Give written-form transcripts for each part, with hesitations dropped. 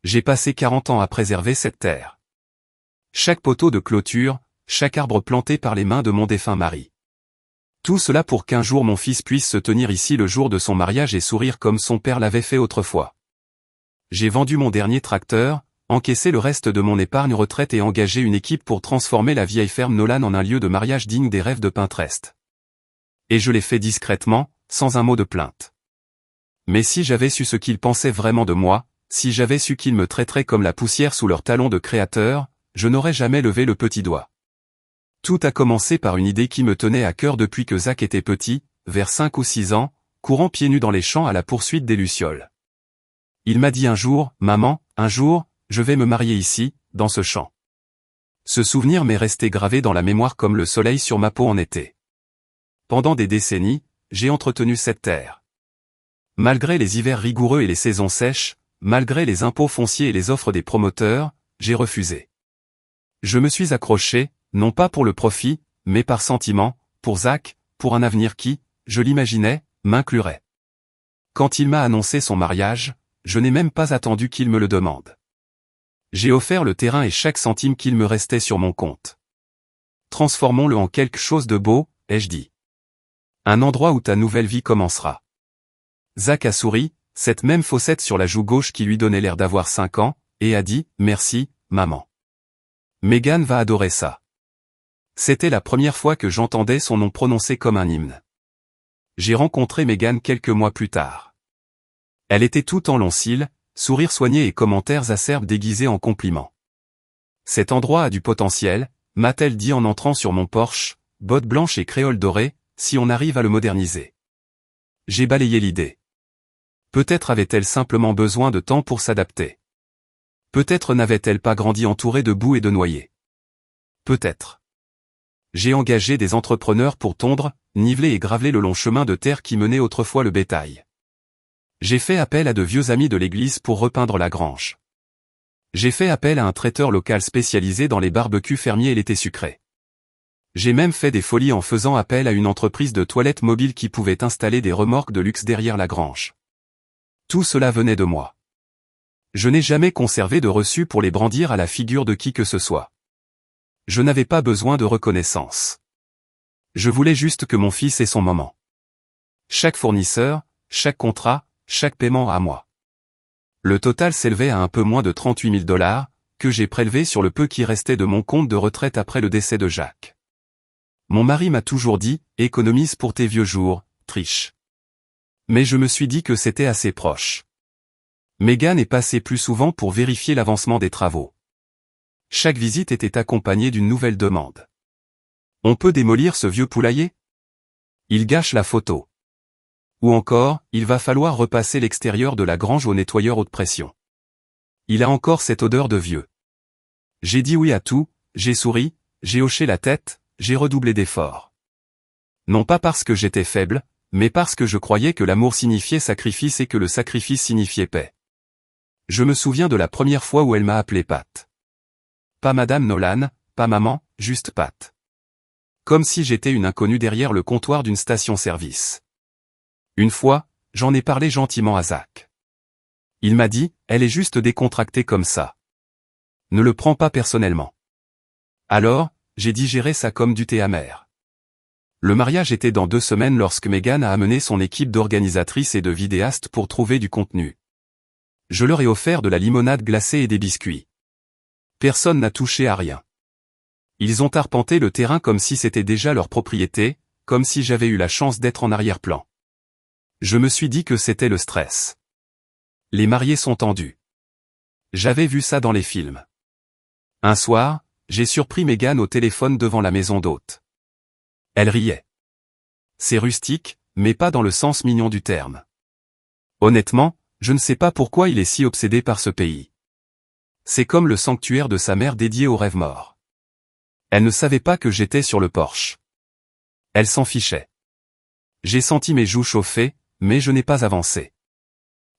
J'ai passé 40 ans à préserver cette terre. Chaque poteau de clôture, chaque arbre planté par les mains de mon défunt mari. Tout cela pour qu'un jour mon fils puisse se tenir ici le jour de son mariage et sourire comme son père l'avait fait autrefois. J'ai vendu mon dernier tracteur, encaissé le reste de mon épargne retraite et engagé une équipe pour transformer la vieille ferme Nolan en un lieu de mariage digne des rêves de Pinterest. Et je l'ai fait discrètement, sans un mot de plainte. Mais si j'avais su ce qu'ils pensaient vraiment de moi, si j'avais su qu'ils me traiteraient comme la poussière sous leurs talons de créateur, je n'aurais jamais levé le petit doigt. Tout a commencé par une idée qui me tenait à cœur depuis que Zach était petit, vers 5 ou 6 ans, courant pieds nus dans les champs à la poursuite des lucioles. Il m'a dit un jour, « Maman, un jour, je vais me marier ici, dans ce champ. » Ce souvenir m'est resté gravé dans la mémoire comme le soleil sur ma peau en été. Pendant des décennies, j'ai entretenu cette terre. Malgré les hivers rigoureux et les saisons sèches, malgré les impôts fonciers et les offres des promoteurs, j'ai refusé. Je me suis accroché, non pas pour le profit, mais par sentiment, pour Zach, pour un avenir qui, je l'imaginais, m'inclurait. Quand il m'a annoncé son mariage, je n'ai même pas attendu qu'il me le demande. J'ai offert le terrain et chaque centime qu'il me restait sur mon compte. Transformons-le en quelque chose de beau, ai-je dit. Un endroit où ta nouvelle vie commencera. Zach a souri, cette même fossette sur la joue gauche qui lui donnait l'air d'avoir 5 ans, et a dit « Merci, maman. Megan va adorer ça. » C'était la première fois que j'entendais son nom prononcé comme un hymne. J'ai rencontré Megan quelques mois plus tard. Elle était tout en longs cils, sourire soigné et commentaires acerbes déguisés en compliments. Cet endroit a du potentiel, m'a-t-elle dit en entrant sur mon porche, bottes blanches et créole dorée, si on arrive à le moderniser. J'ai balayé l'idée. Peut-être avait-elle simplement besoin de temps pour s'adapter. Peut-être n'avait-elle pas grandi entourée de boue et de noyers. Peut-être. J'ai engagé des entrepreneurs pour tondre, niveler et graveler le long chemin de terre qui menait autrefois le bétail. J'ai fait appel à de vieux amis de l'église pour repeindre la grange. J'ai fait appel à un traiteur local spécialisé dans les barbecues fermiers et l'été sucré. J'ai même fait des folies en faisant appel à une entreprise de toilettes mobiles qui pouvait installer des remorques de luxe derrière la grange. Tout cela venait de moi. Je n'ai jamais conservé de reçu pour les brandir à la figure de qui que ce soit. Je n'avais pas besoin de reconnaissance. Je voulais juste que mon fils ait son moment. Chaque fournisseur, chaque contrat, chaque paiement à moi. Le total s'élevait à un peu moins de 38 000 $, que j'ai prélevé sur le peu qui restait de mon compte de retraite après le décès de Jacques. Mon mari m'a toujours dit, économise pour tes vieux jours, triche. Mais je me suis dit que c'était assez proche. Megan est passée plus souvent pour vérifier l'avancement des travaux. Chaque visite était accompagnée d'une nouvelle demande. On peut démolir ce vieux poulailler? Il gâche la photo. Ou encore, il va falloir repasser l'extérieur de la grange au nettoyeur haute pression. Il a encore cette odeur de vieux. J'ai dit oui à tout, j'ai souri, j'ai hoché la tête, j'ai redoublé d'efforts. Non pas parce que j'étais faible, mais parce que je croyais que l'amour signifiait sacrifice et que le sacrifice signifiait paix. Je me souviens de la première fois où elle m'a appelé Pat. Pas Madame Nolan, pas maman, juste Pat. Comme si j'étais une inconnue derrière le comptoir d'une station-service. Une fois, j'en ai parlé gentiment à Zach. Il m'a dit, elle est juste décontractée comme ça. Ne le prends pas personnellement. Alors, j'ai digéré ça comme du thé amer. Le mariage était dans 2 semaines lorsque Megan a amené son équipe d'organisatrices et de vidéastes pour trouver du contenu. Je leur ai offert de la limonade glacée et des biscuits. Personne n'a touché à rien. Ils ont arpenté le terrain comme si c'était déjà leur propriété, comme si j'avais eu la chance d'être en arrière-plan. Je me suis dit que c'était le stress. Les mariés sont tendus. J'avais vu ça dans les films. Un soir, j'ai surpris Megan au téléphone devant la maison d'hôte. Elle riait. C'est rustique, mais pas dans le sens mignon du terme. Honnêtement, je ne sais pas pourquoi il est si obsédé par ce pays. C'est comme le sanctuaire de sa mère dédié aux rêves morts. Elle ne savait pas que j'étais sur le porche. Elle s'en fichait. J'ai senti mes joues chauffer, mais je n'ai pas avancé.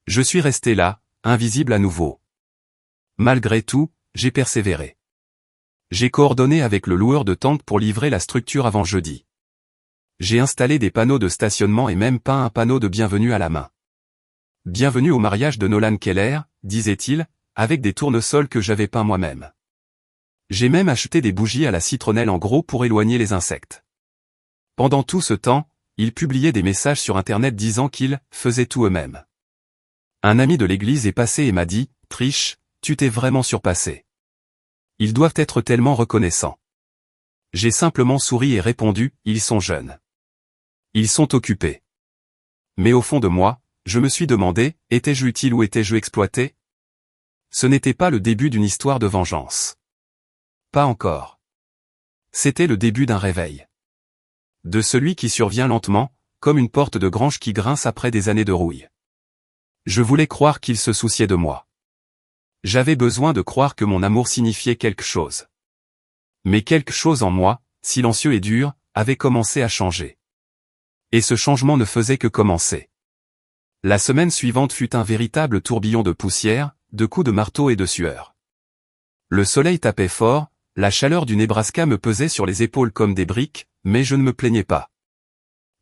Je suis resté là, invisible à nouveau. Malgré tout, j'ai persévéré. J'ai coordonné avec le loueur de tentes pour livrer la structure avant jeudi. J'ai installé des panneaux de stationnement et même peint un panneau de bienvenue à la main. Bienvenue au mariage de Nolan Keller, disait-il, avec des tournesols que j'avais peints moi-même. J'ai même acheté des bougies à la citronnelle en gros pour éloigner les insectes. Pendant tout ce temps, ils publiaient des messages sur Internet disant qu'ils faisaient tout eux-mêmes. Un ami de l'église est passé et m'a dit « Triche, tu t'es vraiment surpassé. Ils doivent être tellement reconnaissants. » J'ai simplement souri et répondu « Ils sont jeunes. Ils sont occupés. » Mais au fond de moi, je me suis demandé, étais-je utile ou étais-je exploité? Ce n'était pas le début d'une histoire de vengeance. Pas encore. C'était le début d'un réveil. De celui qui survient lentement, comme une porte de grange qui grince après des années de rouille. Je voulais croire qu'il se souciait de moi. J'avais besoin de croire que mon amour signifiait quelque chose. Mais quelque chose en moi, silencieux et dur, avait commencé à changer. Et ce changement ne faisait que commencer. La semaine suivante fut un véritable tourbillon de poussière, de coups de marteau et de sueur. Le soleil tapait fort, la chaleur du Nebraska me pesait sur les épaules comme des briques, mais je ne me plaignais pas.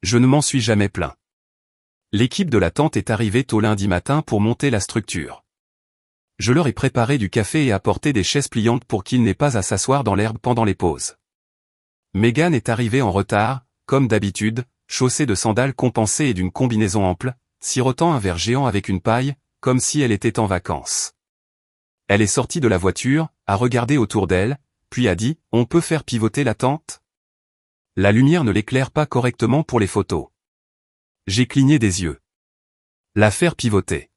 Je ne m'en suis jamais plaint. L'équipe de la tente est arrivée tôt lundi matin pour monter la structure. Je leur ai préparé du café et apporté des chaises pliantes pour qu'ils n'aient pas à s'asseoir dans l'herbe pendant les pauses. Megan est arrivée en retard, comme d'habitude, chaussée de sandales compensées et d'une combinaison ample, sirotant un verre géant avec une paille, comme si elle était en vacances. Elle est sortie de la voiture, a regardé autour d'elle, puis a dit « On peut faire pivoter la tente ?» La lumière ne l'éclaire pas correctement pour les photos. J'ai cligné des yeux. La faire pivoter.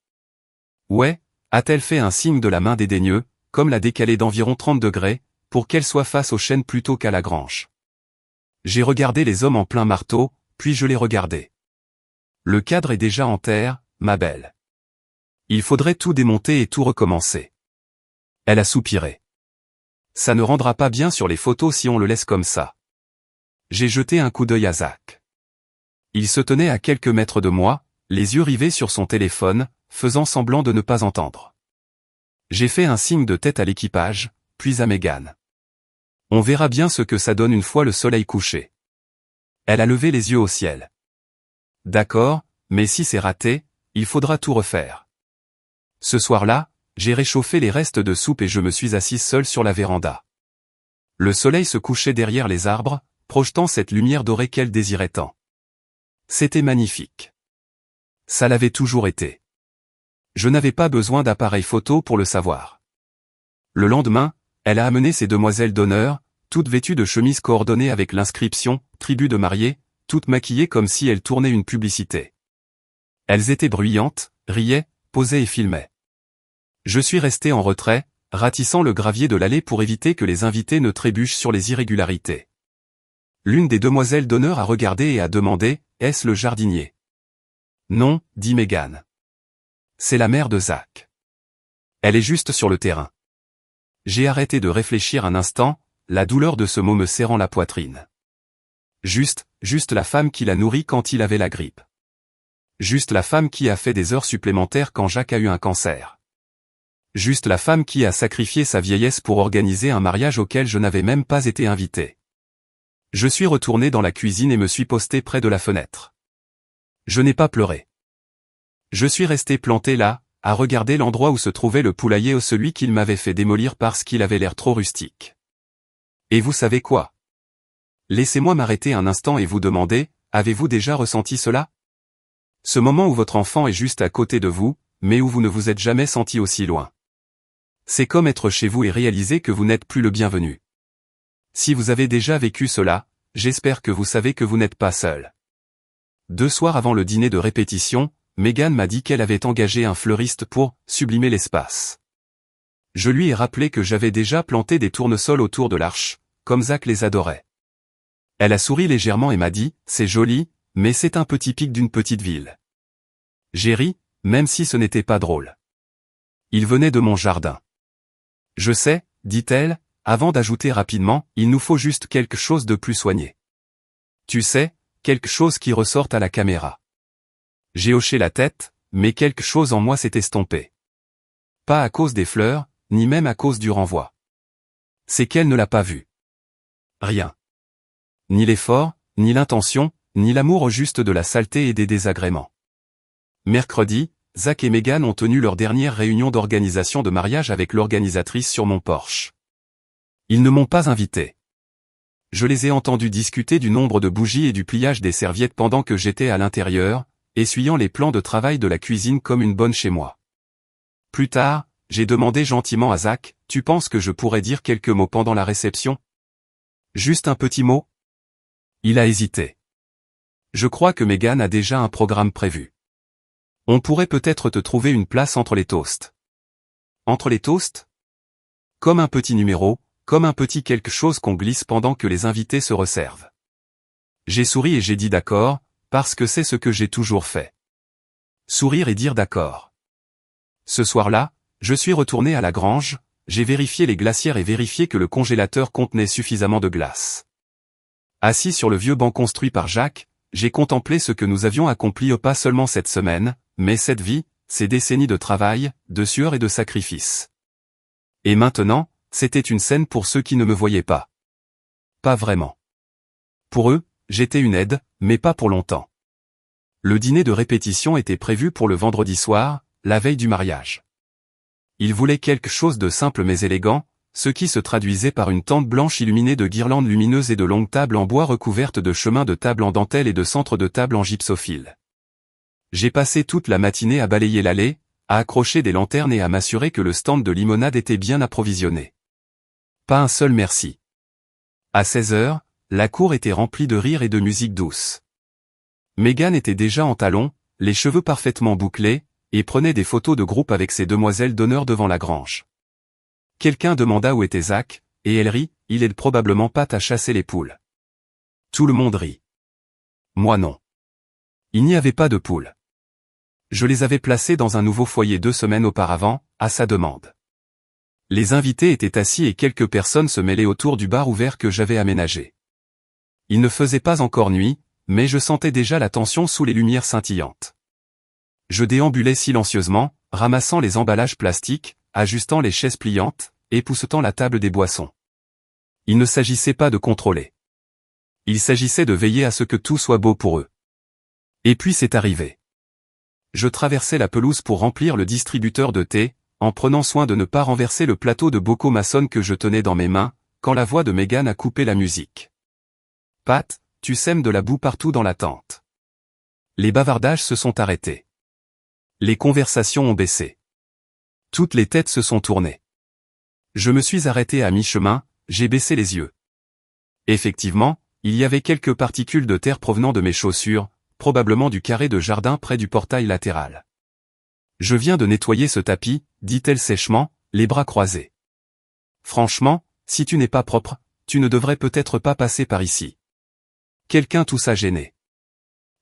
Ouais, a-t-elle fait un signe de la main dédaigneux, comme la décaler d'environ 30 degrés, pour qu'elle soit face aux chênes plutôt qu'à la grange. J'ai regardé les hommes en plein marteau, puis je les regardais. Le cadre est déjà en terre, ma belle. Il faudrait tout démonter et tout recommencer. Elle a soupiré. Ça ne rendra pas bien sur les photos si on le laisse comme ça. J'ai jeté un coup d'œil à Zach. Il se tenait à quelques mètres de moi, les yeux rivés sur son téléphone, faisant semblant de ne pas entendre. J'ai fait un signe de tête à l'équipage, puis à Megan. On verra bien ce que ça donne une fois le soleil couché. Elle a levé les yeux au ciel. D'accord, mais si c'est raté, il faudra tout refaire. Ce soir-là, j'ai réchauffé les restes de soupe et je me suis assise seule sur la véranda. Le soleil se couchait derrière les arbres, projetant cette lumière dorée qu'elle désirait tant. C'était magnifique. Ça l'avait toujours été. Je n'avais pas besoin d'appareil photo pour le savoir. Le lendemain, elle a amené ses demoiselles d'honneur, toutes vêtues de chemises coordonnées avec l'inscription « Tribu de mariés », toutes maquillées comme si elles tournaient une publicité. Elles étaient bruyantes, riaient, posaient et filmaient. Je suis resté en retrait, ratissant le gravier de l'allée pour éviter que les invités ne trébuchent sur les irrégularités. L'une des demoiselles d'honneur a regardé et a demandé « Est-ce le jardinier ?» Non, dit Megan. C'est la mère de Zach. Elle est juste sur le terrain. J'ai arrêté de réfléchir un instant, la douleur de ce mot me serrant la poitrine. Juste la femme qui l'a nourri quand il avait la grippe. Juste la femme qui a fait des heures supplémentaires quand Jacques a eu un cancer. Juste la femme qui a sacrifié sa vieillesse pour organiser un mariage auquel je n'avais même pas été invité. Je suis retourné dans la cuisine et me suis posté près de la fenêtre. Je n'ai pas pleuré. Je suis resté planté là, à regarder l'endroit où se trouvait le poulailler ou celui qu'il m'avait fait démolir parce qu'il avait l'air trop rustique. Et vous savez quoi? Laissez-moi m'arrêter un instant et vous demander, avez-vous déjà ressenti cela? Ce moment où votre enfant est juste à côté de vous, mais où vous ne vous êtes jamais senti aussi loin. C'est comme être chez vous et réaliser que vous n'êtes plus le bienvenu. Si vous avez déjà vécu cela, j'espère que vous savez que vous n'êtes pas seul. 2 soirs avant le dîner de répétition, Megan m'a dit qu'elle avait engagé un fleuriste pour sublimer l'espace. Je lui ai rappelé que j'avais déjà planté des tournesols autour de l'arche, comme Zach les adorait. Elle a souri légèrement et m'a dit, c'est joli, mais c'est un peu typique d'une petite ville. J'ai ri, même si ce n'était pas drôle. Il venait de mon jardin. Je sais, dit-elle, avant d'ajouter rapidement, il nous faut juste quelque chose de plus soigné. Tu sais, quelque chose qui ressorte à la caméra. J'ai hoché la tête, mais quelque chose en moi s'est estompé. Pas à cause des fleurs, ni même à cause du renvoi. C'est qu'elle ne l'a pas vu. Rien. Ni l'effort, ni l'intention, ni l'amour au juste de la saleté et des désagréments. Mercredi, Zach et Megan ont tenu leur dernière réunion d'organisation de mariage avec l'organisatrice sur mon porche. Ils ne m'ont pas invité. Je les ai entendus discuter du nombre de bougies et du pliage des serviettes pendant que j'étais à l'intérieur, essuyant les plans de travail de la cuisine comme une bonne chez moi. Plus tard, j'ai demandé gentiment à Zach, « Tu penses que je pourrais dire quelques mots pendant la réception? Juste un petit mot ?» Il a hésité. Je crois que Megan a déjà un programme prévu. On pourrait peut-être te trouver une place entre les toasts. Entre les toasts? Comme un petit numéro, comme un petit quelque chose qu'on glisse pendant que les invités se resservent. J'ai souri et j'ai dit d'accord, parce que c'est ce que j'ai toujours fait. Sourire et dire d'accord. Ce soir-là, je suis retourné à la grange, j'ai vérifié les glacières et vérifié que le congélateur contenait suffisamment de glace. Assis sur le vieux banc construit par Jacques, j'ai contemplé ce que nous avions accompli pas seulement cette semaine, mais cette vie, ces décennies de travail, de sueur et de sacrifice. Et maintenant, c'était une scène pour ceux qui ne me voyaient pas. Pas vraiment. Pour eux, j'étais une aide, mais pas pour longtemps. Le dîner de répétition était prévu pour le vendredi soir, la veille du mariage. Ils voulaient quelque chose de simple mais élégant, ce qui se traduisait par une tente blanche illuminée de guirlandes lumineuses et de longues tables en bois recouvertes de chemins de table en dentelle et de centres de table en gypsophile. J'ai passé toute la matinée à balayer l'allée, à accrocher des lanternes et à m'assurer que le stand de limonade était bien approvisionné. Pas un seul merci. À 16 heures, la cour était remplie de rires et de musique douce. Megan était déjà en talons, les cheveux parfaitement bouclés, et prenait des photos de groupe avec ses demoiselles d'honneur devant la grange. Quelqu'un demanda où était Zach, et elle rit, il aide probablement Pat à chasser les poules. Tout le monde rit. Moi non. Il n'y avait pas de poules. Je les avais placées dans un nouveau foyer 2 semaines auparavant, à sa demande. Les invités étaient assis et quelques personnes se mêlaient autour du bar ouvert que j'avais aménagé. Il ne faisait pas encore nuit, mais je sentais déjà la tension sous les lumières scintillantes. Je déambulais silencieusement, ramassant les emballages plastiques, ajustant les chaises pliantes, époussetant la table des boissons. Il ne s'agissait pas de contrôler. Il s'agissait de veiller à ce que tout soit beau pour eux. Et puis c'est arrivé. Je traversais la pelouse pour remplir le distributeur de thé, en prenant soin de ne pas renverser le plateau de bocaux maçonnes que je tenais dans mes mains, quand la voix de Megan a coupé la musique. « Pat, tu sèmes de la boue partout dans la tente. » Les bavardages se sont arrêtés. Les conversations ont baissé. Toutes les têtes se sont tournées. Je me suis arrêté à mi-chemin, j'ai baissé les yeux. Effectivement, il y avait quelques particules de terre provenant de mes chaussures, probablement du carré de jardin près du portail latéral. Je viens de nettoyer ce tapis, dit-elle sèchement, les bras croisés. Franchement, si tu n'es pas propre, tu ne devrais peut-être pas passer par ici. Quelqu'un toussa gêné.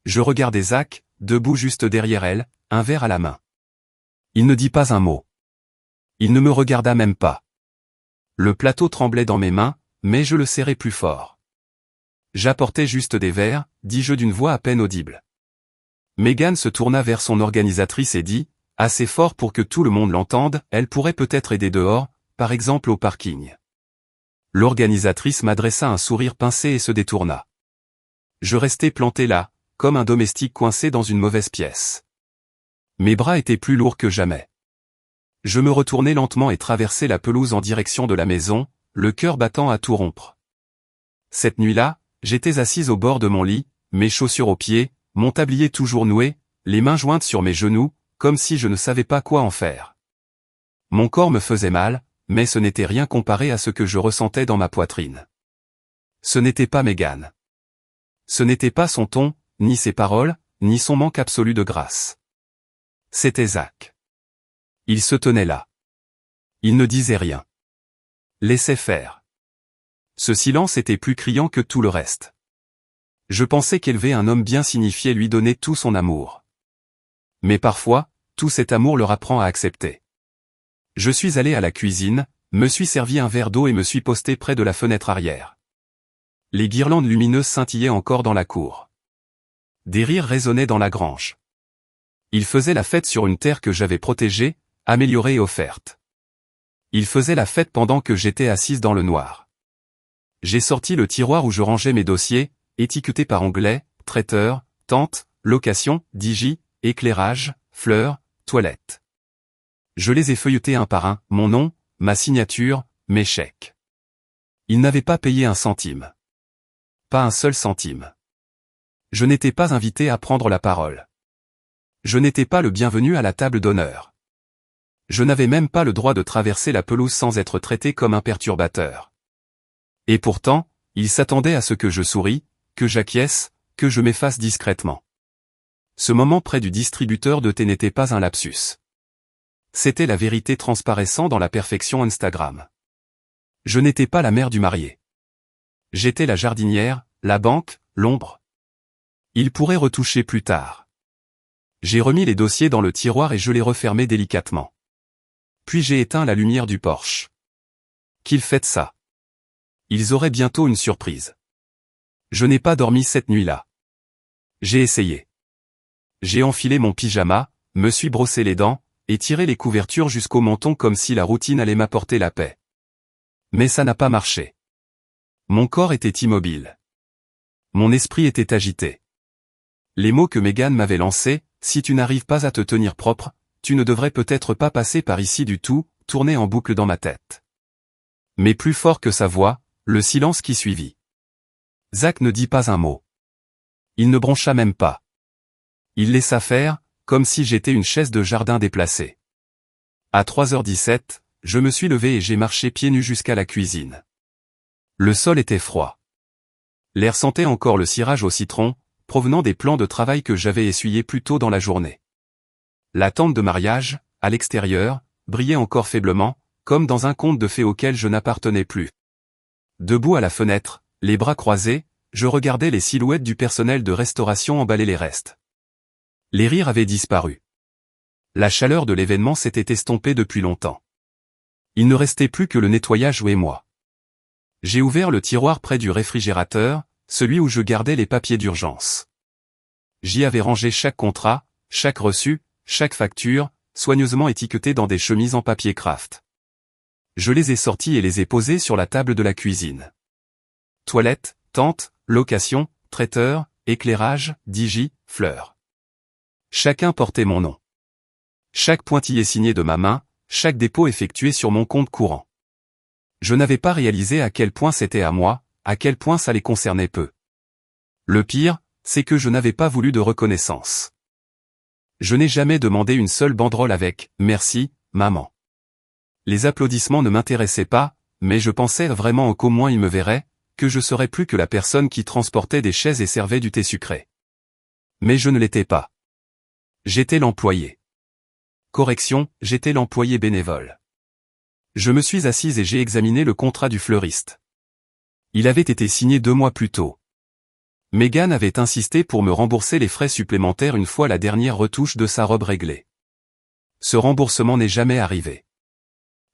Je regardais Zach, debout juste derrière elle, un verre à la main. Il ne dit pas un mot. Il ne me regarda même pas. Le plateau tremblait dans mes mains, mais je le serrais plus fort. J'apportais juste des verres, dis-je d'une voix à peine audible. Megan se tourna vers son organisatrice et dit, assez fort pour que tout le monde l'entende, elle pourrait peut-être aider dehors, par exemple au parking. L'organisatrice m'adressa un sourire pincé et se détourna. Je restai planté là, comme un domestique coincé dans une mauvaise pièce. Mes bras étaient plus lourds que jamais. Je me retournai lentement et traversai la pelouse en direction de la maison, le cœur battant à tout rompre. Cette nuit-là, j'étais assise au bord de mon lit, mes chaussures aux pieds, mon tablier toujours noué, les mains jointes sur mes genoux, comme si je ne savais pas quoi en faire. Mon corps me faisait mal, mais ce n'était rien comparé à ce que je ressentais dans ma poitrine. Ce n'était pas Megan. Ce n'était pas son ton, ni ses paroles, ni son manque absolu de grâce. C'était Zach. Il se tenait là. Il ne disait rien. Laissait faire. Ce silence était plus criant que tout le reste. Je pensais qu'élever un homme bien signifiait lui donner tout son amour. Mais parfois, tout cet amour leur apprend à accepter. Je suis allé à la cuisine, me suis servi un verre d'eau et me suis posté près de la fenêtre arrière. Les guirlandes lumineuses scintillaient encore dans la cour. Des rires résonnaient dans la grange. Ils faisaient la fête sur une terre que j'avais protégée, améliorée et offerte. Ils faisaient la fête pendant que j'étais assise dans le noir. J'ai sorti le tiroir où je rangeais mes dossiers, étiquetés par onglet, traiteur, tente, location, digi, éclairage, fleurs, toilette. Je les ai feuilletés un par un, mon nom, ma signature, mes chèques. Ils n'avaient pas payé un centime. Pas un seul centime. Je n'étais pas invité à prendre la parole. Je n'étais pas le bienvenu à la table d'honneur. Je n'avais même pas le droit de traverser la pelouse sans être traité comme un perturbateur. Et pourtant, ils s'attendaient à ce que je sourie, que j'acquiesce, que je m'efface discrètement. Ce moment près du distributeur de thé n'était pas un lapsus. C'était la vérité transparaissant dans la perfection Instagram. Je n'étais pas la mère du marié. J'étais la jardinière, la banque, l'ombre. Il pourrait retoucher plus tard. J'ai remis les dossiers dans le tiroir et je les refermais délicatement. Puis j'ai éteint la lumière du Porsche. Qu'ils fêtent ça. Ils auraient bientôt une surprise. Je n'ai pas dormi cette nuit-là. J'ai essayé. J'ai enfilé mon pyjama, me suis brossé les dents, et tiré les couvertures jusqu'au menton comme si la routine allait m'apporter la paix. Mais ça n'a pas marché. Mon corps était immobile. Mon esprit était agité. Les mots que Megan m'avait lancés, si tu n'arrives pas à te tenir propre, tu ne devrais peut-être pas passer par ici du tout, tournaient en boucle dans ma tête. Mais plus fort que sa voix, le silence qui suivit. Zach ne dit pas un mot. Il ne broncha même pas. Il laissa faire, comme si j'étais une chaise de jardin déplacée. À 3h17, je me suis levé et j'ai marché pieds nus jusqu'à la cuisine. Le sol était froid. L'air sentait encore le cirage au citron, provenant des plans de travail que j'avais essuyés plus tôt dans la journée. La tente de mariage, à l'extérieur, brillait encore faiblement, comme dans un conte de fées auquel je n'appartenais plus. Debout à la fenêtre, les bras croisés, je regardais les silhouettes du personnel de restauration emballer les restes. Les rires avaient disparu. La chaleur de l'événement s'était estompée depuis longtemps. Il ne restait plus que le nettoyage et moi. J'ai ouvert le tiroir près du réfrigérateur, celui où je gardais les papiers d'urgence. J'y avais rangé chaque contrat, chaque reçu, chaque facture, soigneusement étiquetée dans des chemises en papier craft. Je les ai sortis et les ai posés sur la table de la cuisine. Toilette, tente, location, traiteur, éclairage, digi, fleurs. Chacun portait mon nom. Chaque pointillé signé de ma main, chaque dépôt effectué sur mon compte courant. Je n'avais pas réalisé à quel point c'était à moi, à quel point ça les concernait peu. Le pire, c'est que je n'avais pas voulu de reconnaissance. Je n'ai jamais demandé une seule banderole avec « Merci, maman ». Les applaudissements ne m'intéressaient pas, mais je pensais vraiment qu'au moins ils me verraient, que je serais plus que la personne qui transportait des chaises et servait du thé sucré. Mais je ne l'étais pas. J'étais l'employé. Correction, j'étais l'employé bénévole. Je me suis assise et j'ai examiné le contrat du fleuriste. Il avait été signé 2 mois plus tôt. Megan avait insisté pour me rembourser les frais supplémentaires une fois la dernière retouche de sa robe réglée. Ce remboursement n'est jamais arrivé.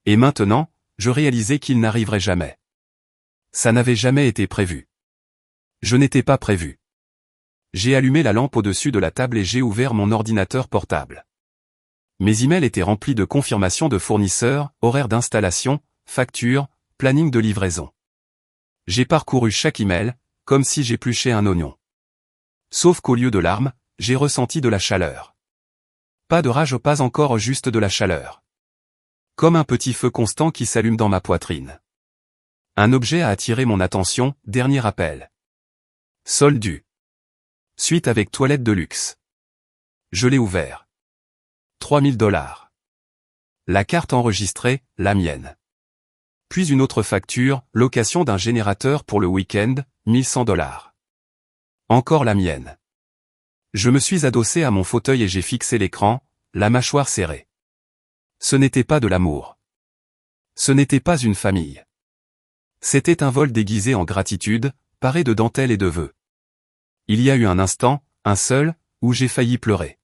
Et maintenant, je réalisais qu'il n'arriverait jamais. Ça n'avait jamais été prévu. Je n'étais pas prévu. J'ai allumé la lampe au-dessus de la table et j'ai ouvert mon ordinateur portable. Mes emails étaient remplis de confirmations de fournisseurs, horaires d'installation, factures, planning de livraison. J'ai parcouru chaque email, comme si j'épluchais un oignon. Sauf qu'au lieu de larmes, j'ai ressenti de la chaleur. Pas de rage, pas encore, juste de la chaleur. Comme un petit feu constant qui s'allume dans ma poitrine. Un objet a attiré mon attention, dernier appel. Solde dû. Suite avec toilette de luxe. Je l'ai ouvert. 3000 $. La carte enregistrée, la mienne. Puis une autre facture, location d'un générateur pour le week-end, 1100 $. Encore la mienne. Je me suis adossé à mon fauteuil et j'ai fixé l'écran, la mâchoire serrée. Ce n'était pas de l'amour. Ce n'était pas une famille. C'était un vol déguisé en gratitude, paré de dentelle et de vœux. Il y a eu un instant, un seul, où j'ai failli pleurer.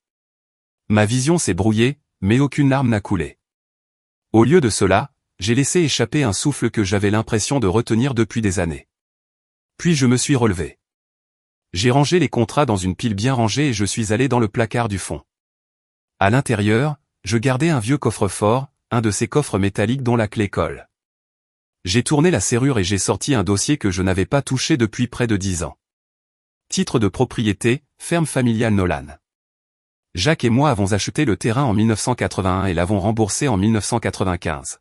Ma vision s'est brouillée, mais aucune larme n'a coulé. Au lieu de cela, j'ai laissé échapper un souffle que j'avais l'impression de retenir depuis des années. Puis je me suis relevé. J'ai rangé les contrats dans une pile bien rangée et je suis allé dans le placard du fond. À l'intérieur, je gardais un vieux coffre-fort, un de ces coffres métalliques dont la clé colle. J'ai tourné la serrure et j'ai sorti un dossier que je n'avais pas touché depuis près de 10 ans. Titre de propriété, ferme familiale Nolan. Jacques et moi avons acheté le terrain en 1981 et l'avons remboursé en 1995.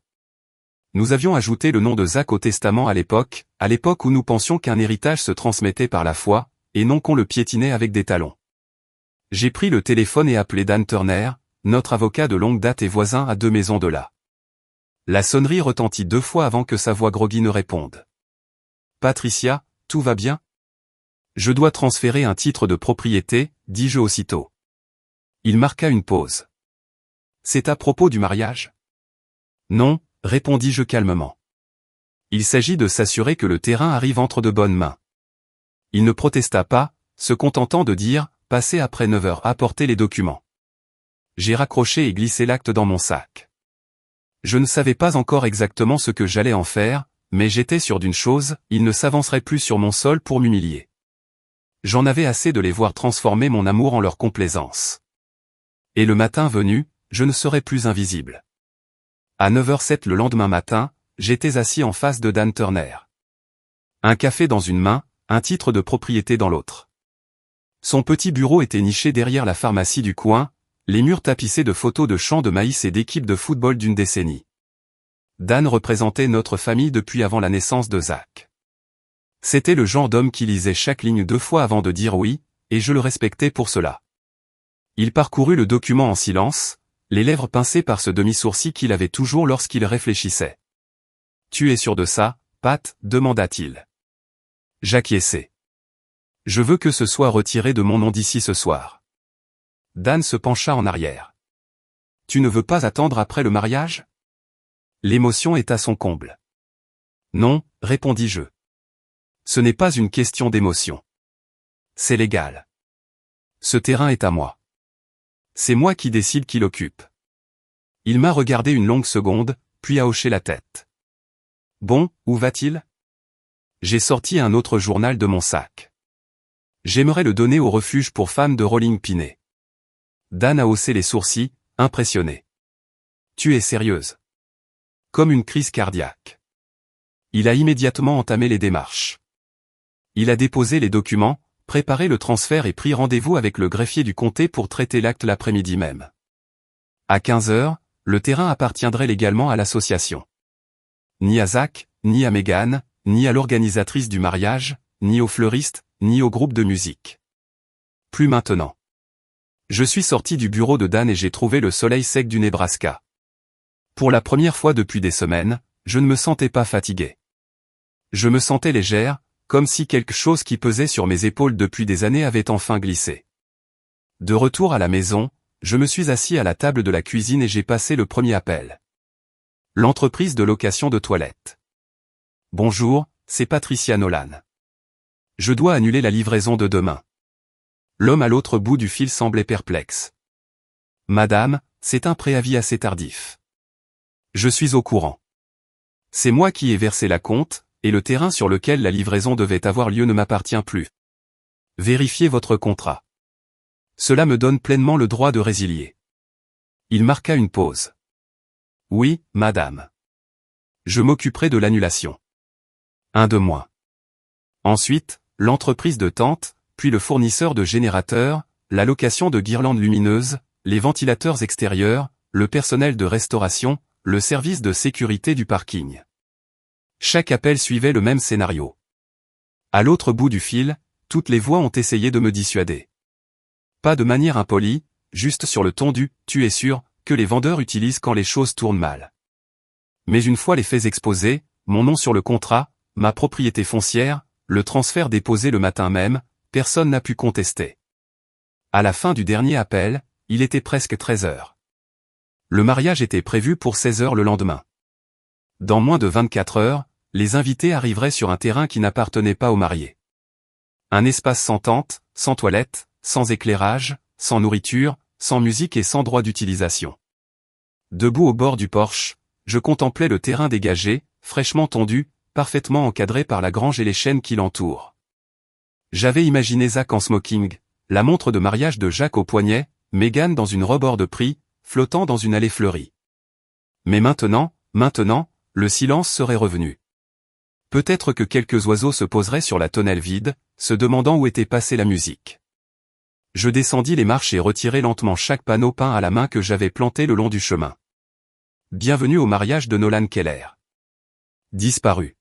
Nous avions ajouté le nom de Zach au testament à l'époque où nous pensions qu'un héritage se transmettait par la foi, et non qu'on le piétinait avec des talons. J'ai pris le téléphone et appelé Dan Turner, notre avocat de longue date et voisin à 2 maisons de là. La sonnerie retentit 2 fois avant que sa voix groggy ne réponde. « Patricia, tout va bien ? Je dois transférer un titre de propriété, dis-je aussitôt. Il marqua une pause. « C'est à propos du mariage ? » « Non, » répondis-je calmement. Il s'agit de s'assurer que le terrain arrive entre de bonnes mains. Il ne protesta pas, se contentant de dire « Passez après 9 heures, apportez les documents. » J'ai raccroché et glissé l'acte dans mon sac. Je ne savais pas encore exactement ce que j'allais en faire, mais j'étais sûr d'une chose, il ne s'avancerait plus sur mon sol pour m'humilier. J'en avais assez de les voir transformer mon amour en leur complaisance. Et le matin venu, je ne serais plus invisible. À 9h07 le lendemain matin, j'étais assis en face de Dan Turner. Un café dans une main, un titre de propriété dans l'autre. Son petit bureau était niché derrière la pharmacie du coin, les murs tapissés de photos de champs de maïs et d'équipes de football d'une décennie. Dan représentait notre famille depuis avant la naissance de Zach. C'était le genre d'homme qui lisait chaque ligne 2 fois avant de dire oui, et je le respectais pour cela. Il parcourut le document en silence, les lèvres pincées par ce demi-sourcil qu'il avait toujours lorsqu'il réfléchissait. « Tu es sûr de ça, Pat ?» demanda-t-il. J'acquiesçai. « Je veux que ce soit retiré de mon nom d'ici ce soir. » Dan se pencha en arrière. « Tu ne veux pas attendre après le mariage ? » L'émotion est à son comble. « Non, » répondis-je. « Ce n'est pas une question d'émotion. C'est légal. Ce terrain est à moi. C'est moi qui décide qui l'occupe. » Il m'a regardé une longue seconde, puis a hoché la tête. « Bon, où va-t-il ? » J'ai sorti un autre journal de mon sac. J'aimerais le donner au refuge pour femmes de Rolling Pinet. Dan a haussé les sourcils, impressionné. « Tu es sérieuse ? » Comme une crise cardiaque. Il a immédiatement entamé les démarches. Il a déposé les documents, préparé le transfert et pris rendez-vous avec le greffier du comté pour traiter l'acte l'après-midi même. À 15h, le terrain appartiendrait légalement à l'association. Ni à Zach, ni à Megan, ni à l'organisatrice du mariage, ni au fleuriste, ni au groupe de musique. Plus maintenant. Je suis sorti du bureau de Dan et j'ai trouvé le soleil sec du Nebraska. Pour la première fois depuis des semaines, je ne me sentais pas fatigué. Je me sentais légère, comme si quelque chose qui pesait sur mes épaules depuis des années avait enfin glissé. De retour à la maison, je me suis assis à la table de la cuisine et j'ai passé le premier appel. L'entreprise de location de toilettes. Bonjour, c'est Patricia Nolan. Je dois annuler la livraison de demain. L'homme à l'autre bout du fil semblait perplexe. Madame, c'est un préavis assez tardif. Je suis au courant. C'est moi qui ai versé la compte, et le terrain sur lequel la livraison devait avoir lieu ne m'appartient plus. Vérifiez votre contrat. Cela me donne pleinement le droit de résilier. Il marqua une pause. Oui, madame. Je m'occuperai de l'annulation. Un de moins. Ensuite, l'entreprise de tente, puis le fournisseur de générateurs, la location de guirlandes lumineuses, les ventilateurs extérieurs, le personnel de restauration, le service de sécurité du parking. Chaque appel suivait le même scénario. À l'autre bout du fil, toutes les voix ont essayé de me dissuader. Pas de manière impolie, juste sur le ton du « tu es sûr » que les vendeurs utilisent quand les choses tournent mal. Mais une fois les faits exposés, mon nom sur le contrat, ma propriété foncière, le transfert déposé le matin même, personne n'a pu contester. À la fin du dernier appel, il était presque 13 heures. Le mariage était prévu pour 16 heures le lendemain. Dans moins de 24 heures, les invités arriveraient sur un terrain qui n'appartenait pas aux mariés. Un espace sans tente, sans toilette, sans éclairage, sans nourriture, sans musique et sans droit d'utilisation. Debout au bord du porche, je contemplais le terrain dégagé, fraîchement tondu, parfaitement encadré par la grange et les chênes qui l'entourent. J'avais imaginé Zach en smoking, la montre de mariage de Jacques au poignet, Megan dans une robe hors de prix, flottant dans une allée fleurie. Mais maintenant, le silence serait revenu. Peut-être que quelques oiseaux se poseraient sur la tonnelle vide, se demandant où était passée la musique. Je descendis les marches et retirai lentement chaque panneau peint à la main que j'avais planté le long du chemin. Bienvenue au mariage de Nolan Keller. Disparu.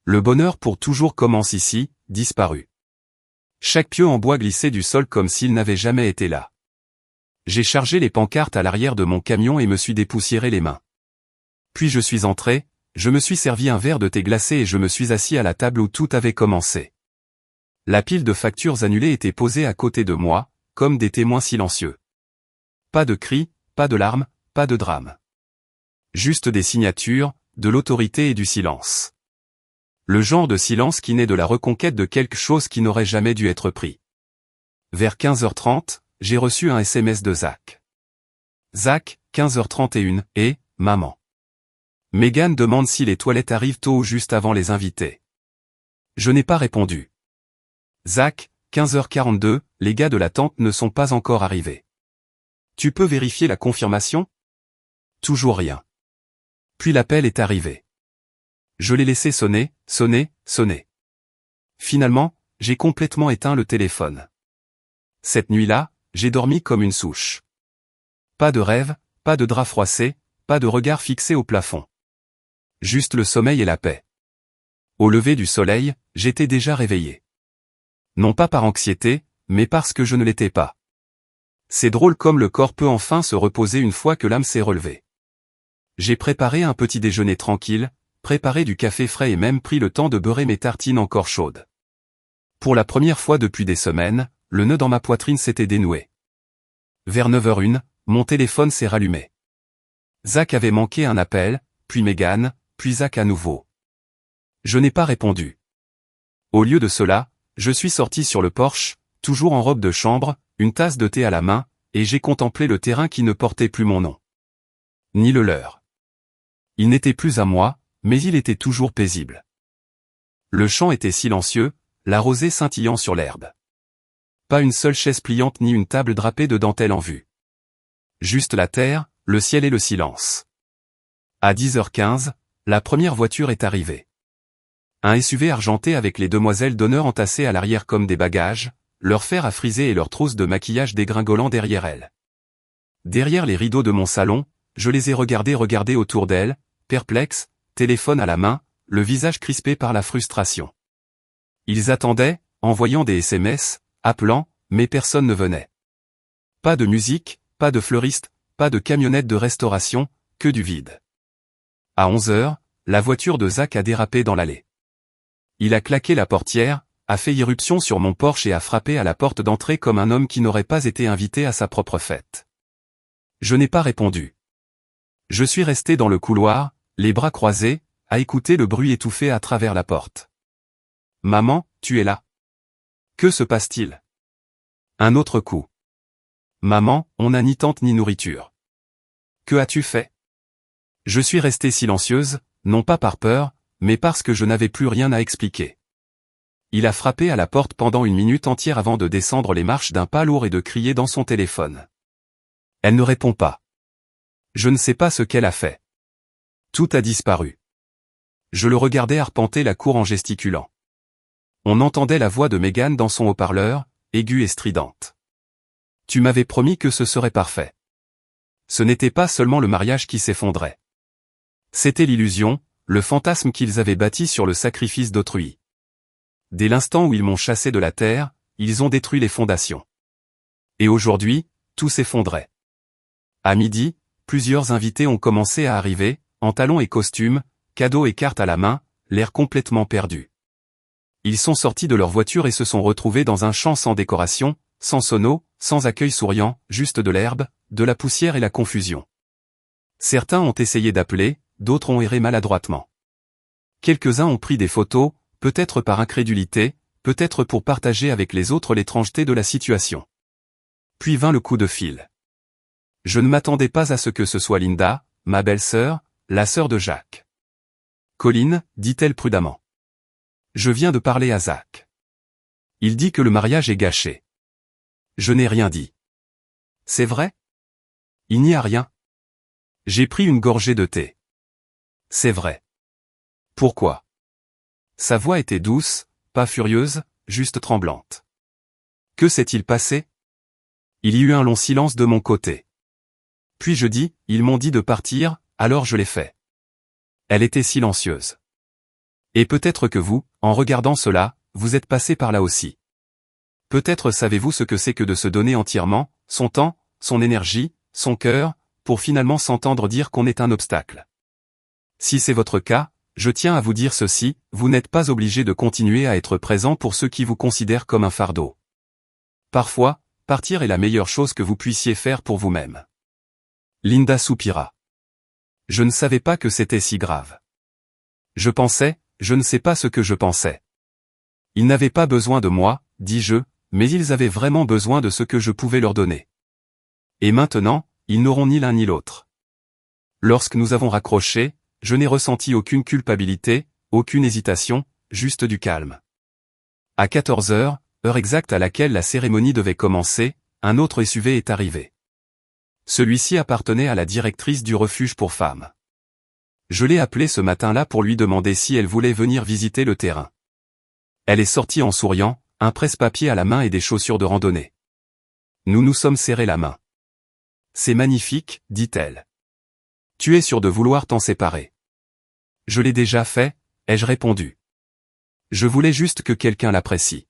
Le bonheur pour toujours commence ici, disparu. Chaque pieu en bois glissait du sol comme s'il n'avait jamais été là. J'ai chargé les pancartes à l'arrière de mon camion et me suis dépoussiéré les mains. Puis je suis entré, je me suis servi un verre de thé glacé et je me suis assis à la table où tout avait commencé. La pile de factures annulées était posée à côté de moi, comme des témoins silencieux. Pas de cris, pas de larmes, pas de drame. Juste des signatures, de l'autorité et du silence. Le genre de silence qui naît de la reconquête de quelque chose qui n'aurait jamais dû être pris. Vers 15h30, j'ai reçu un SMS de Zach. Zach, 15h31, et « Maman ». Megan demande si les toilettes arrivent tôt ou juste avant les invités. Je n'ai pas répondu. Zach, 15h42, les gars de la tente ne sont pas encore arrivés. Tu peux vérifier la confirmation? Toujours rien. Puis l'appel est arrivé. Je l'ai laissé sonner, sonner, sonner. Finalement, j'ai complètement éteint le téléphone. Cette nuit-là, j'ai dormi comme une souche. Pas de rêve, pas de drap froissé, pas de regard fixé au plafond. Juste le sommeil et la paix. Au lever du soleil, j'étais déjà réveillé. Non pas par anxiété, mais parce que je ne l'étais pas. C'est drôle comme le corps peut enfin se reposer une fois que l'âme s'est relevée. J'ai préparé un petit déjeuner tranquille, préparé du café frais et même pris le temps de beurrer mes tartines encore chaudes. Pour la première fois depuis des semaines, le nœud dans ma poitrine s'était dénoué. Vers 9h01, mon téléphone s'est rallumé. Zach avait manqué un appel, puis Megan, puis Zach à nouveau. Je n'ai pas répondu. Au lieu de cela, je suis sorti sur le porche, toujours en robe de chambre, une tasse de thé à la main, et j'ai contemplé le terrain qui ne portait plus mon nom. Ni le leur. Il n'était plus à moi, mais il était toujours paisible. Le champ était silencieux, la rosée scintillant sur l'herbe. Pas une seule chaise pliante ni une table drapée de dentelle en vue. Juste la terre, le ciel et le silence. À 10h15, la première voiture est arrivée. Un SUV argenté avec les demoiselles d'honneur entassées à l'arrière comme des bagages, leur fer à friser et leurs trousses de maquillage dégringolant derrière elles. Derrière les rideaux de mon salon, je les ai regardées autour d'elles, perplexes, téléphone à la main, le visage crispé par la frustration. Ils attendaient, envoyant des SMS, appelant, mais personne ne venait. Pas de musique, pas de fleuriste, pas de camionnette de restauration, que du vide. À 11h, la voiture de Zach a dérapé dans l'allée. Il a claqué la portière, a fait irruption sur mon porche et a frappé à la porte d'entrée comme un homme qui n'aurait pas été invité à sa propre fête. Je n'ai pas répondu. Je suis resté dans le couloir, les bras croisés, à écouter le bruit étouffé à travers la porte. Maman, tu es là. Que se passe-t-il? Un autre coup. Maman, on n'a ni tente ni nourriture. Que as-tu fait? Je suis restée silencieuse, non pas par peur, mais parce que je n'avais plus rien à expliquer. Il a frappé à la porte pendant une minute entière avant de descendre les marches d'un pas lourd et de crier dans son téléphone. Elle ne répond pas. Je ne sais pas ce qu'elle a fait. Tout a disparu. Je le regardais arpenter la cour en gesticulant. On entendait la voix de Megan dans son haut-parleur, aiguë et stridente. Tu m'avais promis que ce serait parfait. Ce n'était pas seulement le mariage qui s'effondrait. C'était l'illusion, le fantasme qu'ils avaient bâti sur le sacrifice d'autrui. Dès l'instant où ils m'ont chassé de la terre, ils ont détruit les fondations. Et aujourd'hui, tout s'effondrait. À midi, plusieurs invités ont commencé à arriver, en talons et costumes, cadeaux et cartes à la main, l'air complètement perdu. Ils sont sortis de leur voiture et se sont retrouvés dans un champ sans décoration, sans sono, sans accueil souriant, juste de l'herbe, de la poussière et la confusion. Certains ont essayé d'appeler, d'autres ont erré maladroitement. Quelques-uns ont pris des photos, peut-être par incrédulité, peut-être pour partager avec les autres l'étrangeté de la situation. Puis vint le coup de fil. Je ne m'attendais pas à ce que ce soit Linda, ma belle-sœur, la sœur de Jacques. Colline, dit-elle prudemment. Je viens de parler à Zach. Il dit que le mariage est gâché. Je n'ai rien dit. C'est vrai? Il n'y a rien. J'ai pris une gorgée de thé. C'est vrai. Pourquoi? Sa voix était douce, pas furieuse, juste tremblante. Que s'est-il passé? Il y eut un long silence de mon côté. Puis je dis, ils m'ont dit de partir, alors je l'ai fait. Elle était silencieuse. Et peut-être que vous, en regardant cela, vous êtes passé par là aussi. Peut-être savez-vous ce que c'est que de se donner entièrement, son temps, son énergie, son cœur, pour finalement s'entendre dire qu'on est un obstacle. Si c'est votre cas, je tiens à vous dire ceci, vous n'êtes pas obligé de continuer à être présent pour ceux qui vous considèrent comme un fardeau. Parfois, partir est la meilleure chose que vous puissiez faire pour vous-même. Linda soupira. Je ne savais pas que c'était si grave. Je pensais, je ne sais pas ce que je pensais. Ils n'avaient pas besoin de moi, dis-je, mais ils avaient vraiment besoin de ce que je pouvais leur donner. Et maintenant, ils n'auront ni l'un ni l'autre. Lorsque nous avons raccroché, je n'ai ressenti aucune culpabilité, aucune hésitation, juste du calme. À 14 heures, heure exacte à laquelle la cérémonie devait commencer, un autre SUV est arrivé. Celui-ci appartenait à la directrice du refuge pour femmes. Je l'ai appelée ce matin-là pour lui demander si elle voulait venir visiter le terrain. Elle est sortie en souriant, un presse-papier à la main et des chaussures de randonnée. Nous nous sommes serrés la main. C'est magnifique, dit-elle. Tu es sûr de vouloir t'en séparer? Je l'ai déjà fait, ai-je répondu. Je voulais juste que quelqu'un l'apprécie.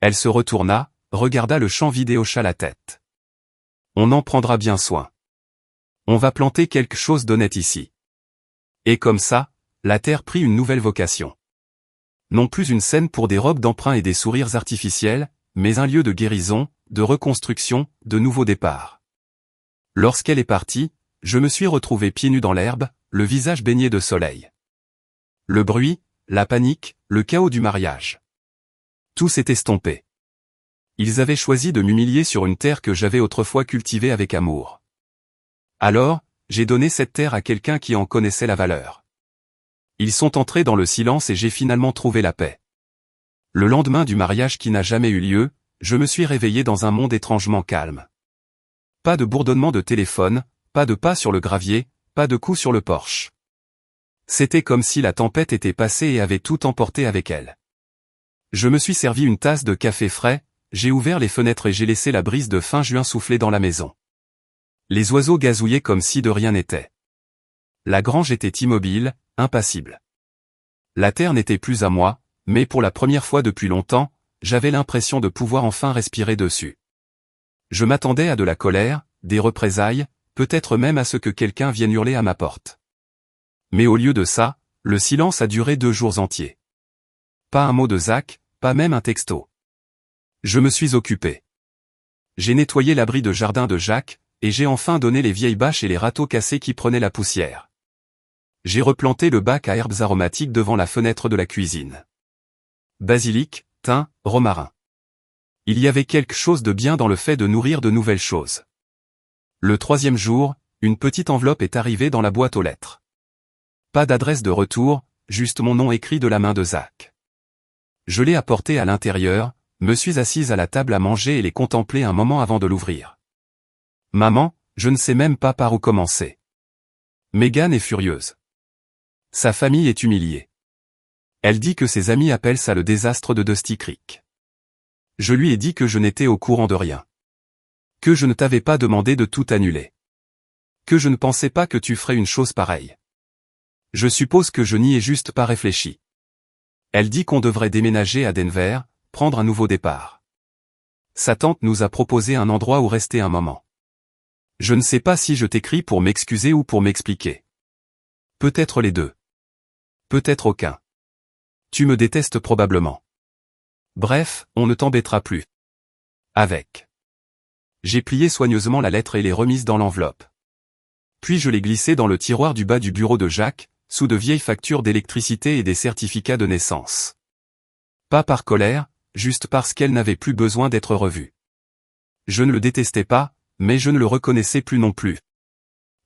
Elle se retourna, regarda le champ vide et hocha la tête. On en prendra bien soin. On va planter quelque chose d'honnête ici. Et comme ça, la terre prit une nouvelle vocation. Non plus une scène pour des robes d'emprunt et des sourires artificiels, mais un lieu de guérison, de reconstruction, de nouveau départ. Lorsqu'elle est partie, je me suis retrouvé pieds nus dans l'herbe, le visage baigné de soleil. Le bruit, la panique, le chaos du mariage. Tout s'est estompé. Ils avaient choisi de m'humilier sur une terre que j'avais autrefois cultivée avec amour. Alors, j'ai donné cette terre à quelqu'un qui en connaissait la valeur. Ils sont entrés dans le silence et j'ai finalement trouvé la paix. Le lendemain du mariage qui n'a jamais eu lieu, je me suis réveillé dans un monde étrangement calme. Pas de bourdonnement de téléphone, pas de pas sur le gravier, pas de coups sur le porche. C'était comme si la tempête était passée et avait tout emporté avec elle. Je me suis servi une tasse de café frais, j'ai ouvert les fenêtres et j'ai laissé la brise de fin juin souffler dans la maison. Les oiseaux gazouillaient comme si de rien n'était. La grange était immobile, impassible. La terre n'était plus à moi, mais pour la première fois depuis longtemps, j'avais l'impression de pouvoir enfin respirer dessus. Je m'attendais à de la colère, des représailles, peut-être même à ce que quelqu'un vienne hurler à ma porte. Mais au lieu de ça, le silence a duré 2 jours entiers. Pas un mot de Zach, pas même un texto. Je me suis occupé. J'ai nettoyé l'abri de jardin de Jacques, et j'ai enfin donné les vieilles bâches et les râteaux cassés qui prenaient la poussière. J'ai replanté le bac à herbes aromatiques devant la fenêtre de la cuisine. Basilic, thym, romarin. Il y avait quelque chose de bien dans le fait de nourrir de nouvelles choses. Le 3e jour, une petite enveloppe est arrivée dans la boîte aux lettres. Pas d'adresse de retour, juste mon nom écrit de la main de Zach. Je l'ai apporté à l'intérieur, me suis assise à la table à manger et l'ai contemplé un moment avant de l'ouvrir. Maman, je ne sais même pas par où commencer. Megan est furieuse. Sa famille est humiliée. Elle dit que ses amis appellent ça le désastre de Dusty Creek. Je lui ai dit que je n'étais au courant de rien. Que je ne t'avais pas demandé de tout annuler. Que je ne pensais pas que tu ferais une chose pareille. Je suppose que je n'y ai juste pas réfléchi. Elle dit qu'on devrait déménager à Denver, prendre un nouveau départ. Sa tante nous a proposé un endroit où rester un moment. Je ne sais pas si je t'écris pour m'excuser ou pour m'expliquer. Peut-être les deux. Peut-être aucun. Tu me détestes probablement. Bref, on ne t'embêtera plus. Avec. J'ai plié soigneusement la lettre et l'ai remise dans l'enveloppe. Puis je l'ai glissée dans le tiroir du bas du bureau de Jacques, sous de vieilles factures d'électricité et des certificats de naissance. Pas par colère, juste parce qu'elle n'avait plus besoin d'être revue. Je ne le détestais pas, mais je ne le reconnaissais plus non plus.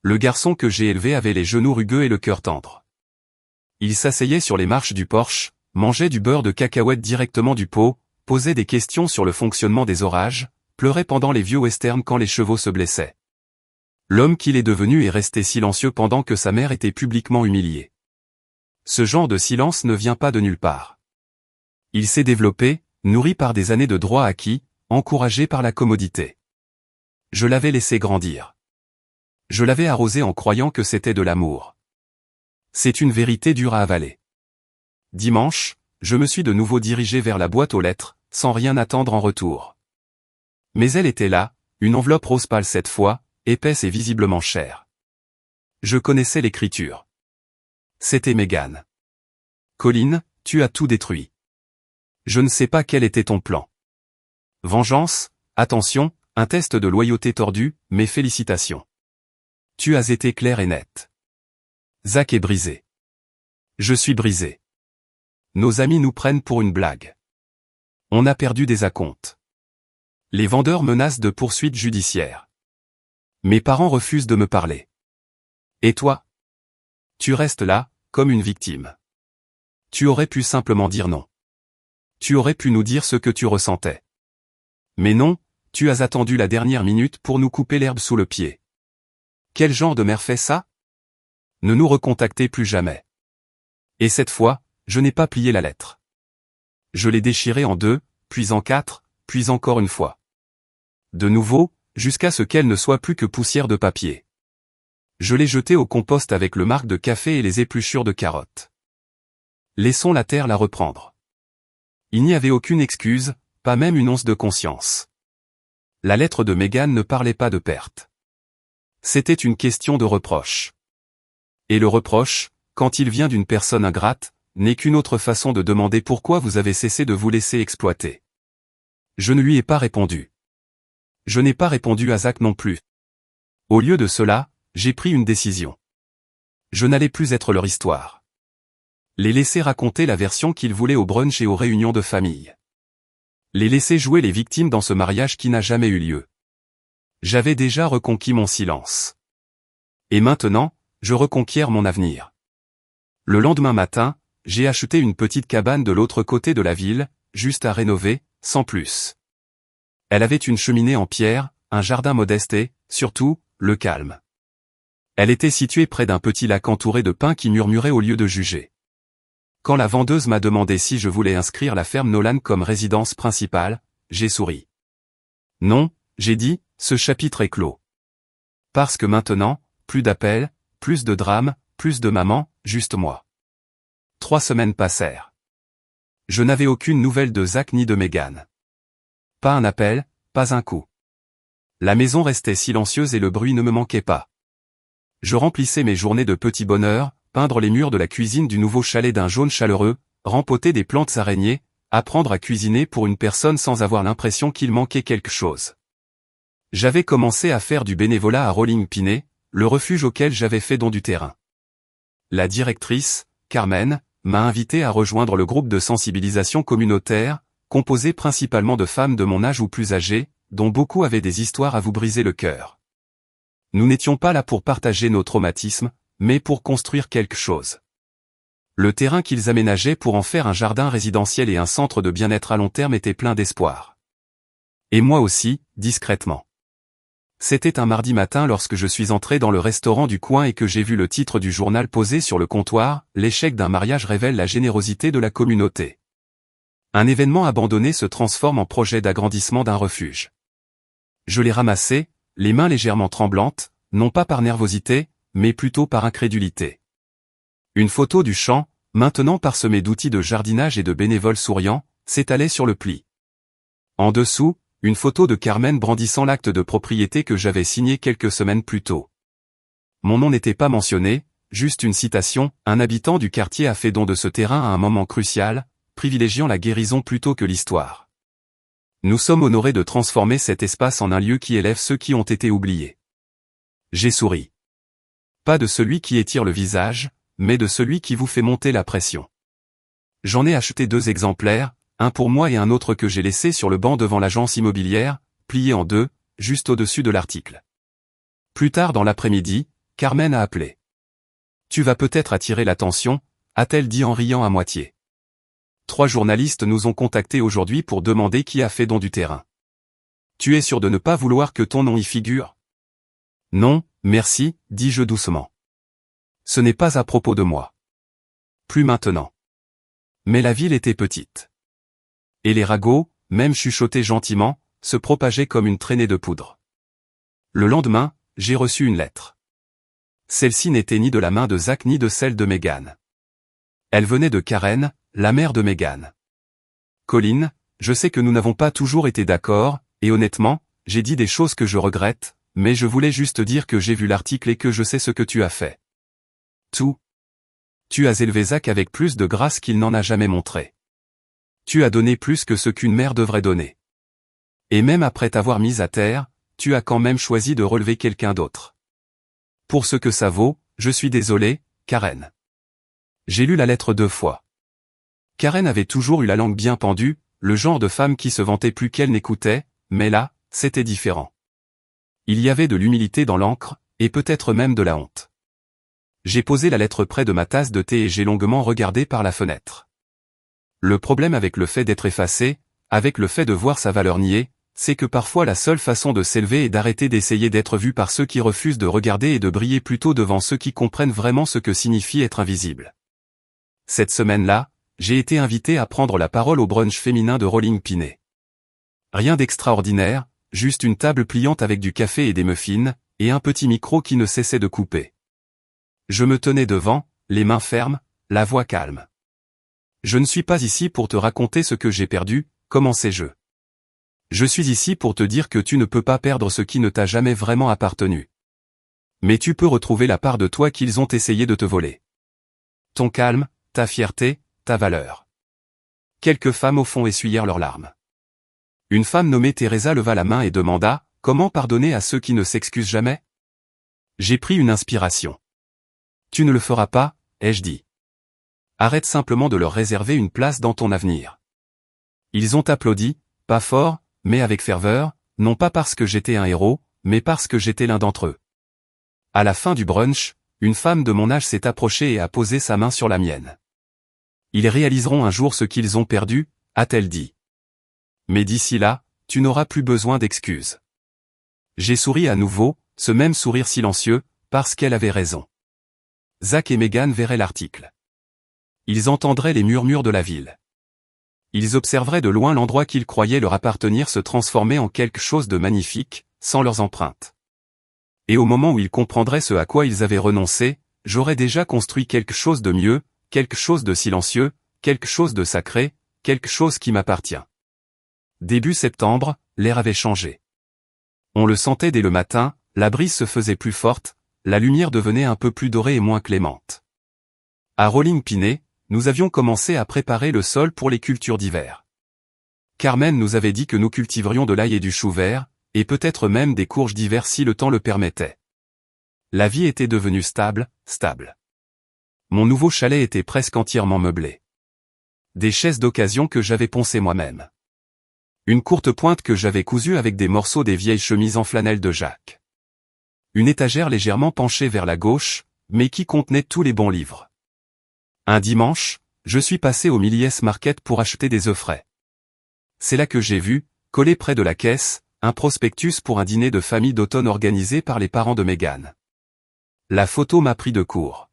Le garçon que j'ai élevé avait les genoux rugueux et le cœur tendre. Il s'asseyait sur les marches du porche, mangeait du beurre de cacahuète directement du pot, posait des questions sur le fonctionnement des orages, pleurait pendant les vieux westerns quand les chevaux se blessaient. L'homme qu'il est devenu est resté silencieux pendant que sa mère était publiquement humiliée. Ce genre de silence ne vient pas de nulle part. Il s'est développé, nourri par des années de droit acquis, encouragé par la commodité. Je l'avais laissé grandir. Je l'avais arrosé en croyant que c'était de l'amour. C'est une vérité dure à avaler. Dimanche, je me suis de nouveau dirigé vers la boîte aux lettres, sans rien attendre en retour. Mais elle était là, une enveloppe rose pâle cette fois, épaisse et visiblement chère. Je connaissais l'écriture. C'était Megan. Colin, tu as tout détruit. Je ne sais pas quel était ton plan. Vengeance, attention, un test de loyauté tordu, mais félicitations. Tu as été clair et net. Zach est brisé. Je suis brisé. Nos amis nous prennent pour une blague. On a perdu des acomptes. Les vendeurs menacent de poursuites judiciaires. Mes parents refusent de me parler. Et toi? Tu restes là, comme une victime. Tu aurais pu simplement dire non. Tu aurais pu nous dire ce que tu ressentais. Mais non, tu as attendu la dernière minute pour nous couper l'herbe sous le pied. Quel genre de mère fait ça? Ne nous recontactez plus jamais. Et cette fois, je n'ai pas plié la lettre. Je l'ai déchirée en 2, puis en 4, puis encore une fois. De nouveau, jusqu'à ce qu'elle ne soit plus que poussière de papier. Je l'ai jetée au compost avec le marc de café et les épluchures de carottes. Laissons la terre la reprendre. Il n'y avait aucune excuse, pas même une once de conscience. La lettre de Megan ne parlait pas de perte. C'était une question de reproche. Et le reproche, quand il vient d'une personne ingrate, n'est qu'une autre façon de demander pourquoi vous avez cessé de vous laisser exploiter. Je ne lui ai pas répondu. Je n'ai pas répondu à Zach non plus. Au lieu de cela, j'ai pris une décision. Je n'allais plus être leur histoire. Les laisser raconter la version qu'ils voulaient au brunch et aux réunions de famille. Les laisser jouer les victimes dans ce mariage qui n'a jamais eu lieu. J'avais déjà reconquis mon silence. Et maintenant, je reconquiers mon avenir. Le lendemain matin, j'ai acheté une petite cabane de l'autre côté de la ville, juste à rénover, sans plus. Elle avait une cheminée en pierre, un jardin modeste et, surtout, le calme. Elle était située près d'un petit lac entouré de pins qui murmuraient au lieu de juger. Quand la vendeuse m'a demandé si je voulais inscrire la ferme Nolan comme résidence principale, j'ai souri. Non, j'ai dit, ce chapitre est clos. Parce que maintenant, plus d'appels, plus de drames, plus de mamans, juste moi. 3 semaines passèrent. Je n'avais aucune nouvelle de Zach ni de Megan. Pas un appel, pas un coup. La maison restait silencieuse et le bruit ne me manquait pas. Je remplissais mes journées de petit bonheur, peindre les murs de la cuisine du nouveau chalet d'un jaune chaleureux, rempoter des plantes araignées, apprendre à cuisiner pour une personne sans avoir l'impression qu'il manquait quelque chose. J'avais commencé à faire du bénévolat à Rolling Pinet, le refuge auquel j'avais fait don du terrain. La directrice, Carmen, m'a invité à rejoindre le groupe de sensibilisation communautaire, composé principalement de femmes de mon âge ou plus âgées, dont beaucoup avaient des histoires à vous briser le cœur. Nous n'étions pas là pour partager nos traumatismes, mais pour construire quelque chose. Le terrain qu'ils aménageaient pour en faire un jardin résidentiel et un centre de bien-être à long terme était plein d'espoir. Et moi aussi, discrètement. C'était un mardi matin lorsque je suis entré dans le restaurant du coin et que j'ai vu le titre du journal posé sur le comptoir, l'échec d'un mariage révèle la générosité de la communauté. Un événement abandonné se transforme en projet d'agrandissement d'un refuge. Je l'ai ramassé, les mains légèrement tremblantes, non pas par nervosité, mais plutôt par incrédulité. Une photo du champ, maintenant parsemé d'outils de jardinage et de bénévoles souriants, s'étalait sur le pli. En dessous, une photo de Carmen brandissant l'acte de propriété que j'avais signé quelques semaines plus tôt. Mon nom n'était pas mentionné, juste une citation, un habitant du quartier a fait don de ce terrain à un moment crucial, privilégiant la guérison plutôt que l'histoire. Nous sommes honorés de transformer cet espace en un lieu qui élève ceux qui ont été oubliés. J'ai souri. Pas de celui qui étire le visage, mais de celui qui vous fait monter la pression. J'en ai acheté 2 exemplaires, un pour moi et un autre que j'ai laissé sur le banc devant l'agence immobilière, plié en 2, juste au-dessus de l'article. Plus tard dans l'après-midi, Carmen a appelé. « Tu vas peut-être attirer l'attention », a-t-elle dit en riant à moitié. 3 journalistes nous ont contactés aujourd'hui pour demander qui a fait don du terrain. Tu es sûr de ne pas vouloir que ton nom y figure? Non, merci, dis-je doucement. Ce n'est pas à propos de moi. Plus maintenant. Mais la ville était petite. Et les ragots, même chuchotés gentiment, se propageaient comme une traînée de poudre. Le lendemain, j'ai reçu une lettre. Celle-ci n'était ni de la main de Zach ni de celle de Megan. Elle venait de Karen, la mère de Megan. Colin, je sais que nous n'avons pas toujours été d'accord, et honnêtement, j'ai dit des choses que je regrette, mais je voulais juste dire que j'ai vu l'article et que je sais ce que tu as fait. Tout. Tu as élevé Zach avec plus de grâce qu'il n'en a jamais montré. Tu as donné plus que ce qu'une mère devrait donner. Et même après t'avoir mise à terre, tu as quand même choisi de relever quelqu'un d'autre. Pour ce que ça vaut, je suis désolé, Karen. J'ai lu la lettre 2 fois. Karen avait toujours eu la langue bien pendue, le genre de femme qui se vantait plus qu'elle n'écoutait, mais là, c'était différent. Il y avait de l'humilité dans l'encre, et peut-être même de la honte. J'ai posé la lettre près de ma tasse de thé et j'ai longuement regardé par la fenêtre. Le problème avec le fait d'être effacé, avec le fait de voir sa valeur niée, c'est que parfois la seule façon de s'élever est d'arrêter d'essayer d'être vu par ceux qui refusent de regarder et de briller plutôt devant ceux qui comprennent vraiment ce que signifie être invisible. Cette semaine-là, j'ai été invité à prendre la parole au brunch féminin de Rolling Pinet. Rien d'extraordinaire, juste une table pliante avec du café et des muffins, et un petit micro qui ne cessait de couper. Je me tenais devant, les mains fermes, la voix calme. Je ne suis pas ici pour te raconter ce que j'ai perdu, commençai-je. Je suis ici pour te dire que tu ne peux pas perdre ce qui ne t'a jamais vraiment appartenu. Mais tu peux retrouver la part de toi qu'ils ont essayé de te voler. Ton calme, ta fierté, ta valeur. Quelques femmes au fond essuyèrent leurs larmes. Une femme nommée Teresa leva la main et demanda, « Comment pardonner à ceux qui ne s'excusent jamais ?» J'ai pris une inspiration. « Tu ne le feras pas, ai-je dit. Arrête simplement de leur réserver une place dans ton avenir. » Ils ont applaudi, pas fort, mais avec ferveur, non pas parce que j'étais un héros, mais parce que j'étais l'un d'entre eux. À la fin du brunch, une femme de mon âge s'est approchée et a posé sa main sur la mienne. « Ils réaliseront un jour ce qu'ils ont perdu, a-t-elle dit. Mais d'ici là, tu n'auras plus besoin d'excuses. » J'ai souri à nouveau, ce même sourire silencieux, parce qu'elle avait raison. Zach et Megan verraient l'article. Ils entendraient les murmures de la ville. Ils observeraient de loin l'endroit qu'ils croyaient leur appartenir se transformer en quelque chose de magnifique, sans leurs empreintes. Et au moment où ils comprendraient ce à quoi ils avaient renoncé, j'aurais déjà construit quelque chose de mieux, quelque chose de silencieux, quelque chose de sacré, quelque chose qui m'appartient. Début septembre, l'air avait changé. On le sentait dès le matin, la brise se faisait plus forte, la lumière devenait un peu plus dorée et moins clémente. À Rolling Pinet, nous avions commencé à préparer le sol pour les cultures d'hiver. Carmen nous avait dit que nous cultiverions de l'ail et du chou vert, et peut-être même des courges d'hiver si le temps le permettait. La vie était devenue stable. Mon nouveau chalet était presque entièrement meublé. Des chaises d'occasion que j'avais poncées moi-même. Une courte pointe que j'avais cousue avec des morceaux des vieilles chemises en flanelle de Jacques. Une étagère légèrement penchée vers la gauche, mais qui contenait tous les bons livres. Un dimanche, je suis passé au Millies Market pour acheter des œufs frais. C'est là que j'ai vu, collé près de la caisse, un prospectus pour un dîner de famille d'automne organisé par les parents de Megan. La photo m'a pris de court.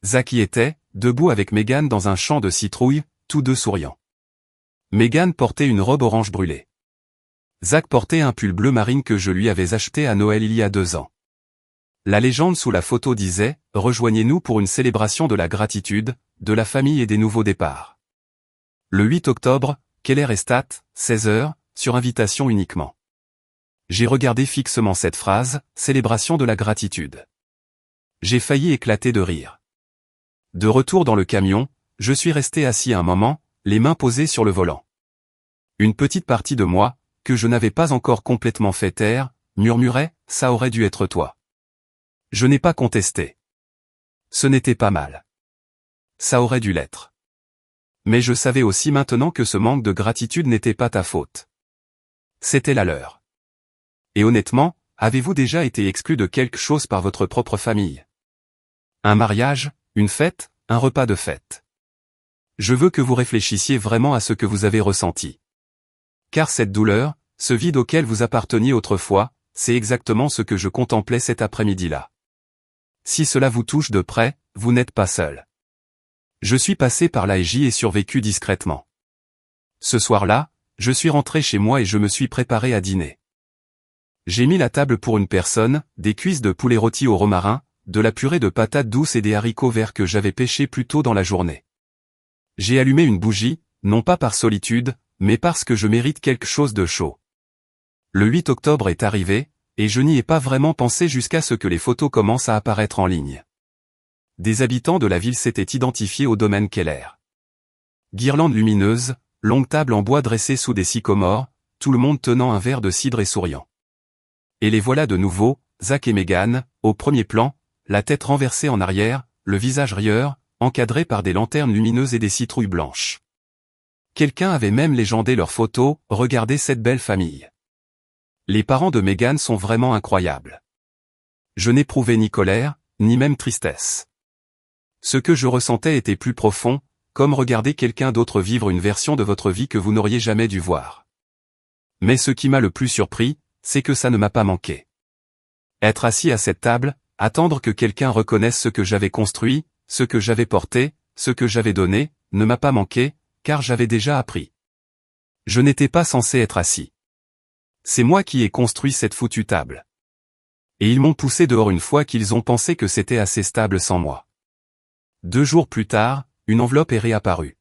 Zach y était, debout avec Megan dans un champ de citrouilles, tous deux souriants. Megan portait une robe orange brûlée. Zach portait un pull bleu marine que je lui avais acheté à Noël il y a 2 ans. La légende sous la photo disait « Rejoignez-nous pour une célébration de la gratitude, de la famille et des nouveaux départs. » Le 8 octobre, Keller Estate, 16h, sur invitation uniquement. J'ai regardé fixement cette phrase « Célébration de la gratitude ». J'ai failli éclater de rire. De retour dans le camion, je suis resté assis un moment, les mains posées sur le volant. Une petite partie de moi, que je n'avais pas encore complètement fait taire, murmurait « Ça aurait dû être toi ». Je n'ai pas contesté. Ce n'était pas mal. Ça aurait dû l'être. Mais je savais aussi maintenant que ce manque de gratitude n'était pas ta faute. C'était la leur. Et honnêtement, avez-vous déjà été exclu de quelque chose par votre propre famille? Un mariage, une fête, un repas de fête. Je veux que vous réfléchissiez vraiment à ce que vous avez ressenti. Car cette douleur, ce vide auquel vous apparteniez autrefois, c'est exactement ce que je contemplais cet après-midi-là. Si cela vous touche de près, vous n'êtes pas seul. Je suis passé par là et j'y ai survécu discrètement. Ce soir-là, je suis rentré chez moi et je me suis préparé à dîner. J'ai mis la table pour une personne, des cuisses de poulet rôti au romarin, de la purée de patates douces et des haricots verts que j'avais pêchés plus tôt dans la journée. J'ai allumé une bougie, non pas par solitude, mais parce que je mérite quelque chose de chaud. Le 8 octobre est arrivé, et je n'y ai pas vraiment pensé jusqu'à ce que les photos commencent à apparaître en ligne. Des habitants de la ville s'étaient identifiés au domaine Keller. Guirlandes lumineuses, longue table en bois dressée sous des sycomores, tout le monde tenant un verre de cidre et souriant. Et les voilà de nouveau, Zach et Meghan, au premier plan, la tête renversée en arrière, le visage rieur, encadré par des lanternes lumineuses et des citrouilles blanches. Quelqu'un avait même légendé leurs photos, regardez cette belle famille. Les parents de Meghan sont vraiment incroyables. Je n'éprouvais ni colère, ni même tristesse. Ce que je ressentais était plus profond, comme regarder quelqu'un d'autre vivre une version de votre vie que vous n'auriez jamais dû voir. Mais ce qui m'a le plus surpris, c'est que ça ne m'a pas manqué. Être assis à cette table, attendre que quelqu'un reconnaisse ce que j'avais construit, ce que j'avais porté, ce que j'avais donné, ne m'a pas manqué, car j'avais déjà appris. Je n'étais pas censé être assis. C'est moi qui ai construit cette foutue table. Et ils m'ont poussé dehors une fois qu'ils ont pensé que c'était assez stable sans moi. 2 jours plus tard, une enveloppe est réapparue.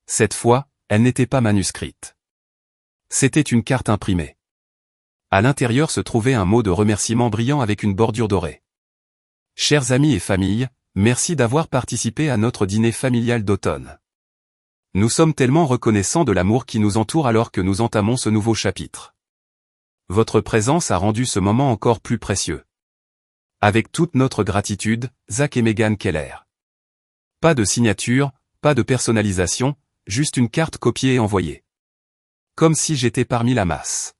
Cette fois, elle n'était pas manuscrite. C'était une carte imprimée. À l'intérieur se trouvait un mot de remerciement brillant avec une bordure dorée. Chers amis et famille, merci d'avoir participé à notre dîner familial d'automne. Nous sommes tellement reconnaissants de l'amour qui nous entoure alors que nous entamons ce nouveau chapitre. Votre présence a rendu ce moment encore plus précieux. Avec toute notre gratitude, Zach et Meghan Keller. Pas de signature, pas de personnalisation, juste une carte copiée et envoyée. Comme si j'étais parmi la masse.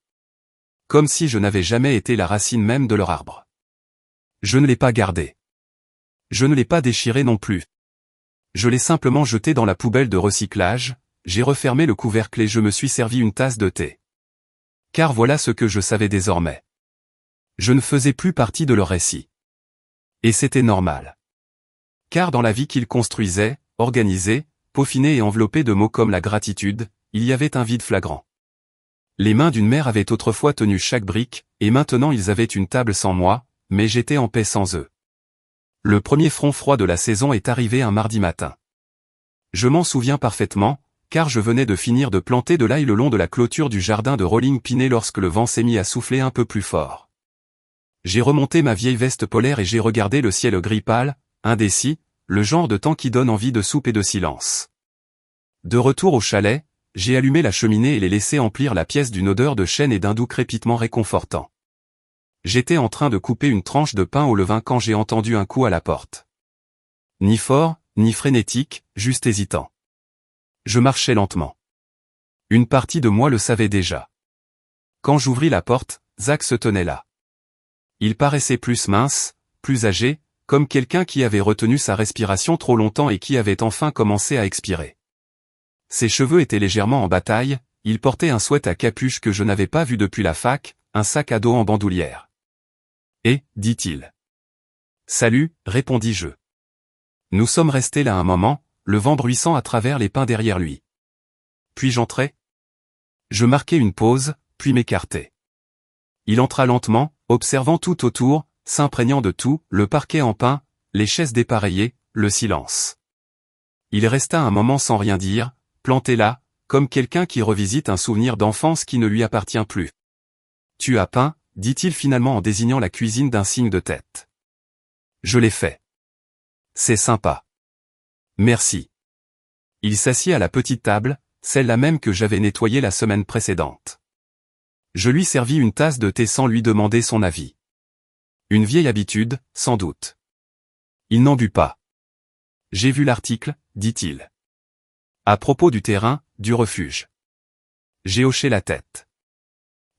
Comme si je n'avais jamais été la racine même de leur arbre. Je ne l'ai pas gardée. Je ne l'ai pas déchirée non plus. Je l'ai simplement jetée dans la poubelle de recyclage, j'ai refermé le couvercle et je me suis servi une tasse de thé. Car voilà ce que je savais désormais. Je ne faisais plus partie de leur récit. Et c'était normal. Car dans la vie qu'ils construisaient, organisaient, peaufinaient et enveloppaient de mots comme la gratitude, il y avait un vide flagrant. Les mains d'une mère avaient autrefois tenu chaque brique, et maintenant ils avaient une table sans moi, mais j'étais en paix sans eux. Le premier front froid de la saison est arrivé un mardi matin. Je m'en souviens parfaitement, car je venais de finir de planter de l'ail le long de la clôture du jardin de Rolling Pinet lorsque le vent s'est mis à souffler un peu plus fort. J'ai remonté ma vieille veste polaire et j'ai regardé le ciel gris pâle, indécis, le genre de temps qui donne envie de soupe et de silence. De retour au chalet, j'ai allumé la cheminée et l'ai laissé emplir la pièce d'une odeur de chêne et d'un doux crépitement réconfortant. J'étais en train de couper une tranche de pain au levain quand j'ai entendu un coup à la porte. Ni fort, ni frénétique, juste hésitant. Je marchais lentement. Une partie de moi le savait déjà. Quand j'ouvris la porte, Zach se tenait là. Il paraissait plus mince, plus âgé, comme quelqu'un qui avait retenu sa respiration trop longtemps et qui avait enfin commencé à expirer. Ses cheveux étaient légèrement en bataille, il portait un sweat à capuche que je n'avais pas vu depuis la fac, un sac à dos en bandoulière. « Et, dit-il. »« Salut, répondis-je. Nous sommes restés là un moment, le vent bruissant à travers les pins derrière lui. Puis j'entrai. Je marquai une pause, puis m'écartai. Il entra lentement, observant tout autour, s'imprégnant de tout, le parquet en pin, les chaises dépareillées, le silence. Il resta un moment sans rien dire, planté là, comme quelqu'un qui revisite un souvenir d'enfance qui ne lui appartient plus. « Tu as peint ?» dit-il finalement en désignant la cuisine d'un signe de tête. Je l'ai fait. C'est sympa. Merci. Il s'assit à la petite table, celle-là même que j'avais nettoyée la semaine précédente. Je lui servis une tasse de thé sans lui demander son avis. Une vieille habitude, sans doute. Il n'en but pas. J'ai vu l'article, dit-il. À propos du terrain, du refuge. J'ai hoché la tête.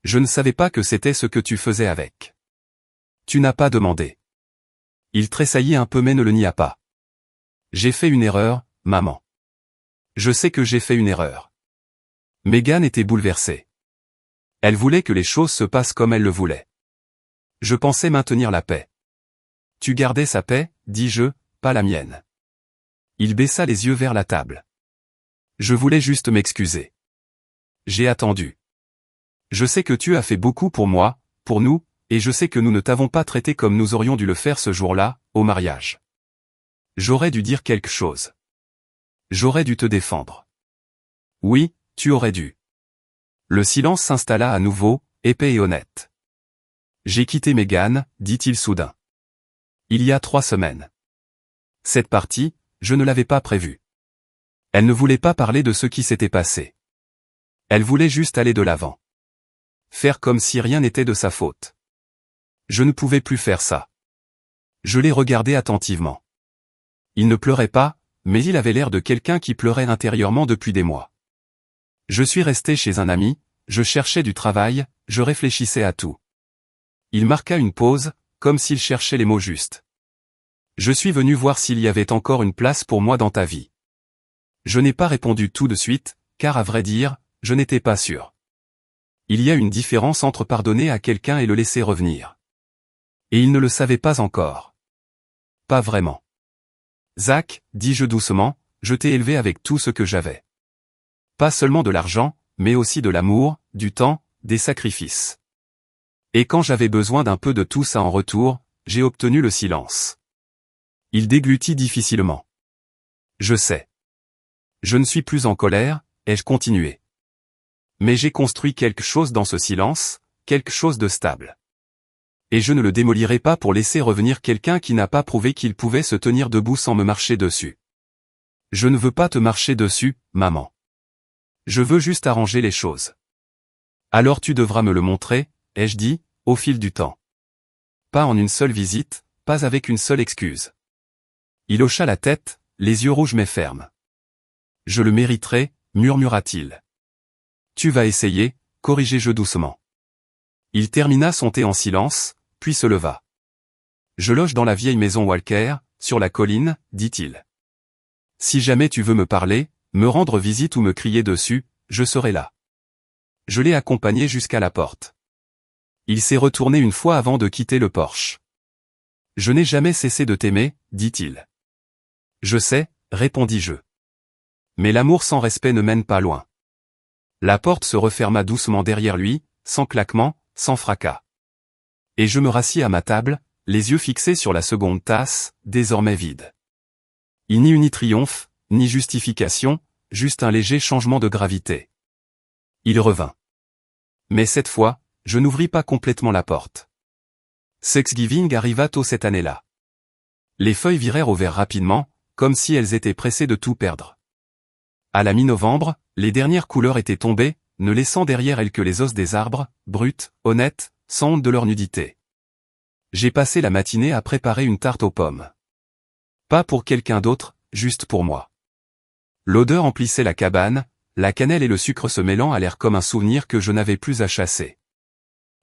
Je ne savais pas que c'était ce que tu faisais avec. Tu n'as pas demandé. Il tressaillit un peu mais ne le nia pas. J'ai fait une erreur, maman. Je sais que j'ai fait une erreur. Meghan était bouleversée. Elle voulait que les choses se passent comme elle le voulait. Je pensais maintenir la paix. Tu gardais sa paix, dis-je, pas la mienne. Il baissa les yeux vers la table. Je voulais juste m'excuser. J'ai attendu. Je sais que tu as fait beaucoup pour moi, pour nous, et je sais que nous ne t'avons pas traité comme nous aurions dû le faire ce jour-là, au mariage. J'aurais dû dire quelque chose. J'aurais dû te défendre. Oui, tu aurais dû. Le silence s'installa à nouveau, épais et honnête. J'ai quitté Megan, dit-il soudain. Il y a 3 semaines. Cette partie, je ne l'avais pas prévue. Elle ne voulait pas parler de ce qui s'était passé. Elle voulait juste aller de l'avant. Faire comme si rien n'était de sa faute. Je ne pouvais plus faire ça. Je l'ai regardé attentivement. Il ne pleurait pas, mais il avait l'air de quelqu'un qui pleurait intérieurement depuis des mois. Je suis resté chez un ami, je cherchais du travail, je réfléchissais à tout. Il marqua une pause, comme s'il cherchait les mots justes. Je suis venu voir s'il y avait encore une place pour moi dans ta vie. Je n'ai pas répondu tout de suite, car à vrai dire, je n'étais pas sûr. Il y a une différence entre pardonner à quelqu'un et le laisser revenir. Et il ne le savait pas encore. Pas vraiment. Zach, dis-je doucement, je t'ai élevé avec tout ce que j'avais. Pas seulement de l'argent, mais aussi de l'amour, du temps, des sacrifices. Et quand j'avais besoin d'un peu de tout ça en retour, j'ai obtenu le silence. Il déglutit difficilement. Je sais. Je ne suis plus en colère, ai-je continué. Mais j'ai construit quelque chose dans ce silence, quelque chose de stable. Et je ne le démolirai pas pour laisser revenir quelqu'un qui n'a pas prouvé qu'il pouvait se tenir debout sans me marcher dessus. Je ne veux pas te marcher dessus, maman. Je veux juste arranger les choses. Alors tu devras me le montrer, ai-je dit, au fil du temps. Pas en une seule visite, pas avec une seule excuse. Il hocha la tête, les yeux rouges mais fermes. Je le mériterai, murmura-t-il. Tu vas essayer, corrigeai-je doucement. Il termina son thé en silence, puis se leva. Je loge dans la vieille maison Walker, sur la colline, dit-il. Si jamais tu veux me parler, me rendre visite ou me crier dessus, je serai là. Je l'ai accompagné jusqu'à la porte. Il s'est retourné une fois avant de quitter le porche. Je n'ai jamais cessé de t'aimer, dit-il. Je sais, répondis-je. Mais l'amour sans respect ne mène pas loin. La porte se referma doucement derrière lui, sans claquement, sans fracas. Et je me rassis à ma table, les yeux fixés sur la seconde tasse, désormais vide. Il n'y eut ni triomphe, ni justification, juste un léger changement de gravité. Il revint. Mais cette fois, je n'ouvris pas complètement la porte. Thanksgiving arriva tôt cette année-là. Les feuilles virèrent au vert rapidement, comme si elles étaient pressées de tout perdre. À la mi-novembre, les dernières couleurs étaient tombées, ne laissant derrière elles que les os des arbres, bruts, honnêtes, sans honte de leur nudité. J'ai passé la matinée à préparer une tarte aux pommes. Pas pour quelqu'un d'autre, juste pour moi. L'odeur emplissait la cabane, la cannelle et le sucre se mêlant allèrent comme un souvenir que je n'avais plus à chasser.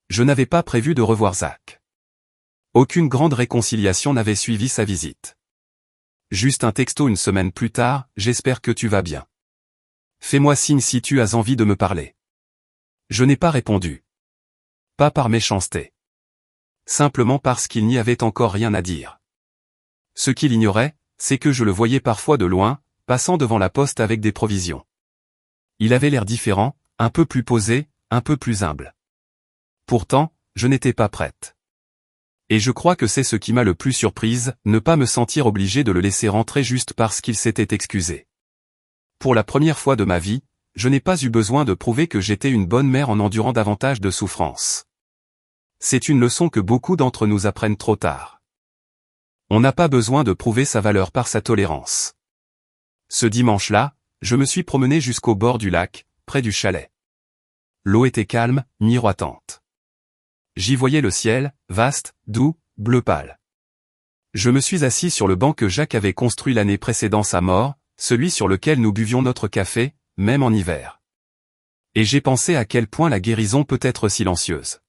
Je n'avais pas prévu de revoir Zach. Aucune grande réconciliation n'avait suivi sa visite. Juste un texto une semaine plus tard, j'espère que tu vas bien. Fais-moi signe si tu as envie de me parler. Je n'ai pas répondu. Pas par méchanceté. Simplement parce qu'il n'y avait encore rien à dire. Ce qu'il ignorait, c'est que je le voyais parfois de loin, passant devant la poste avec des provisions. Il avait l'air différent, un peu plus posé, un peu plus humble. Pourtant, je n'étais pas prête. Et je crois que c'est ce qui m'a le plus surprise, ne pas me sentir obligé de le laisser rentrer juste parce qu'il s'était excusé. Pour la première fois de ma vie, je n'ai pas eu besoin de prouver que j'étais une bonne mère en endurant davantage de souffrances. C'est une leçon que beaucoup d'entre nous apprennent trop tard. On n'a pas besoin de prouver sa valeur par sa tolérance. Ce dimanche-là, je me suis promené jusqu'au bord du lac, près du chalet. L'eau était calme, miroitante. J'y voyais le ciel, vaste, doux, bleu pâle. Je me suis assis sur le banc que Jacques avait construit l'année précédant sa mort, celui sur lequel nous buvions notre café, même en hiver. Et j'ai pensé à quel point la guérison peut être silencieuse.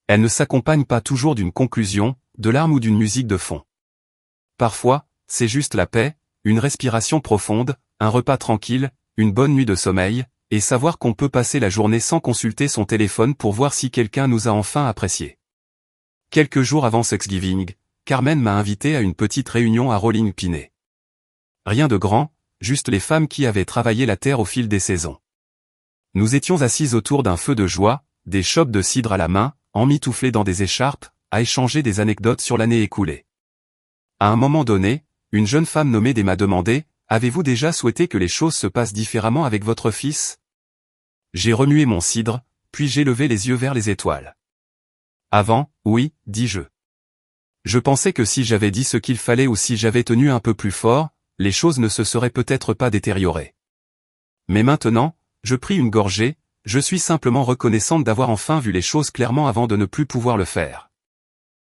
Elle ne s'accompagne pas toujours d'une conclusion, de larmes ou d'une musique de fond. Parfois, c'est juste la paix, une respiration profonde, un repas tranquille, une bonne nuit de sommeil, et savoir qu'on peut passer la journée sans consulter son téléphone pour voir si quelqu'un nous a enfin appréciés. Quelques jours avant Thanksgiving, Carmen m'a invité à une petite réunion à Rolling Piney. Rien de grand, juste les femmes qui avaient travaillé la terre au fil des saisons. Nous étions assises autour d'un feu de joie, des chopes de cidre à la main, emmitouflés dans des écharpes, à échanger des anecdotes sur l'année écoulée. À un moment donné, une jeune femme nommée D m'a demandé « Avez-vous déjà souhaité que les choses se passent différemment avec votre fils ?» J'ai remué mon cidre, puis j'ai levé les yeux vers les étoiles. Avant, oui, dis-je. Je pensais que si j'avais dit ce qu'il fallait ou si j'avais tenu un peu plus fort, les choses ne se seraient peut-être pas détériorées. Mais maintenant, je pris une gorgée, je suis simplement reconnaissante d'avoir enfin vu les choses clairement avant de ne plus pouvoir le faire.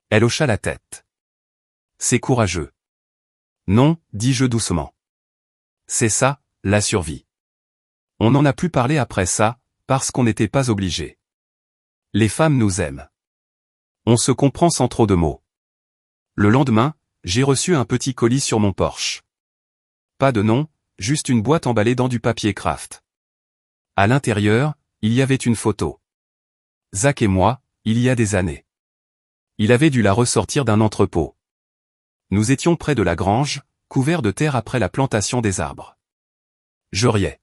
Elle hocha la tête. C'est courageux. Non, dis-je doucement. C'est ça, la survie. On n'en a plus parlé après ça, parce qu'on n'était pas obligé. Les femmes nous aiment. On se comprend sans trop de mots. Le lendemain, j'ai reçu un petit colis sur mon porche. Pas de nom, juste une boîte emballée dans du papier craft. À l'intérieur, il y avait une photo. Zach et moi, il y a des années. Il avait dû la ressortir d'un entrepôt. Nous étions près de la grange, couverts de terre après la plantation des arbres. Je riais.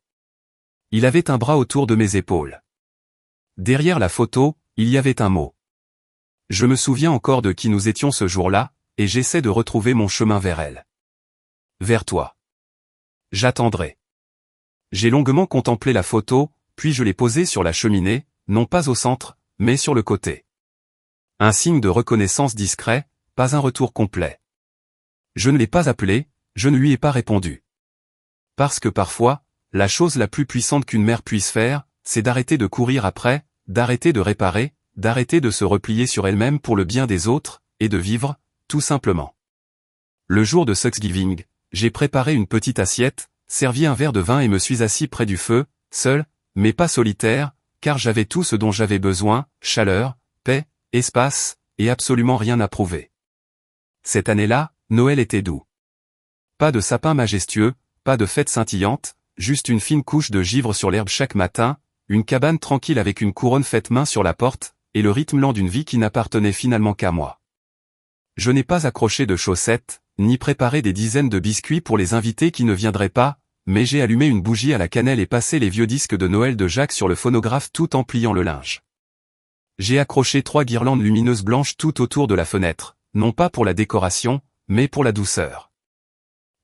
Il avait un bras autour de mes épaules. Derrière la photo, il y avait un mot. Je me souviens encore de qui nous étions ce jour-là, et j'essaie de retrouver mon chemin vers elle. Vers toi. J'attendrai. J'ai longuement contemplé la photo, puis je l'ai posée sur la cheminée, non pas au centre, mais sur le côté. Un signe de reconnaissance discret, pas un retour complet. Je ne l'ai pas appelé, je ne lui ai pas répondu. Parce que parfois, la chose la plus puissante qu'une mère puisse faire, c'est d'arrêter de courir après, d'arrêter de réparer, d'arrêter de se replier sur elle-même pour le bien des autres, et de vivre, tout simplement. Le jour de Thanksgiving, j'ai préparé une petite assiette, servi un verre de vin et me suis assis près du feu, seul, mais pas solitaire, car j'avais tout ce dont j'avais besoin, chaleur, paix, espace, et absolument rien à prouver. Cette année-là, Noël était doux. Pas de sapin majestueux, pas de fête scintillante, juste une fine couche de givre sur l'herbe chaque matin, une cabane tranquille avec une couronne faite main sur la porte, et le rythme lent d'une vie qui n'appartenait finalement qu'à moi. Je n'ai pas accroché de chaussettes, ni préparé des dizaines de biscuits pour les invités qui ne viendraient pas, mais j'ai allumé une bougie à la cannelle et passé les vieux disques de Noël de Jacques sur le phonographe tout en pliant le linge. J'ai accroché 3 guirlandes lumineuses blanches tout autour de la fenêtre, non pas pour la décoration, mais pour la douceur.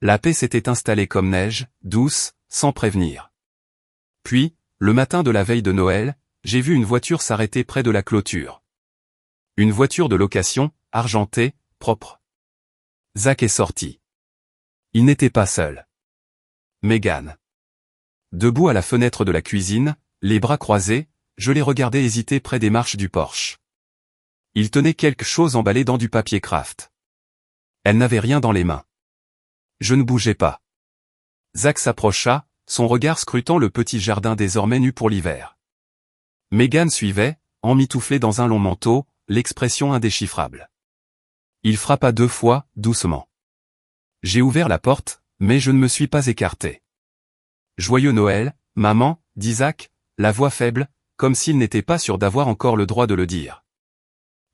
La paix s'était installée comme neige, douce, sans prévenir. Puis, le matin de la veille de Noël, j'ai vu une voiture s'arrêter près de la clôture. Une voiture de location, argentée, propre. Zach est sorti. Il n'était pas seul. Megan. Debout à la fenêtre de la cuisine, les bras croisés, je l'ai regardé hésiter près des marches du porche. Il tenait quelque chose emballé dans du papier craft. Elle n'avait rien dans les mains. Je ne bougeais pas. Zach s'approcha, son regard scrutant le petit jardin désormais nu pour l'hiver. Megan suivait, emmitouflée dans un long manteau, l'expression indéchiffrable. Il frappa 2 fois, doucement. J'ai ouvert la porte, mais je ne me suis pas écarté. Joyeux Noël, maman, dit Zach, la voix faible, comme s'il n'était pas sûr d'avoir encore le droit de le dire.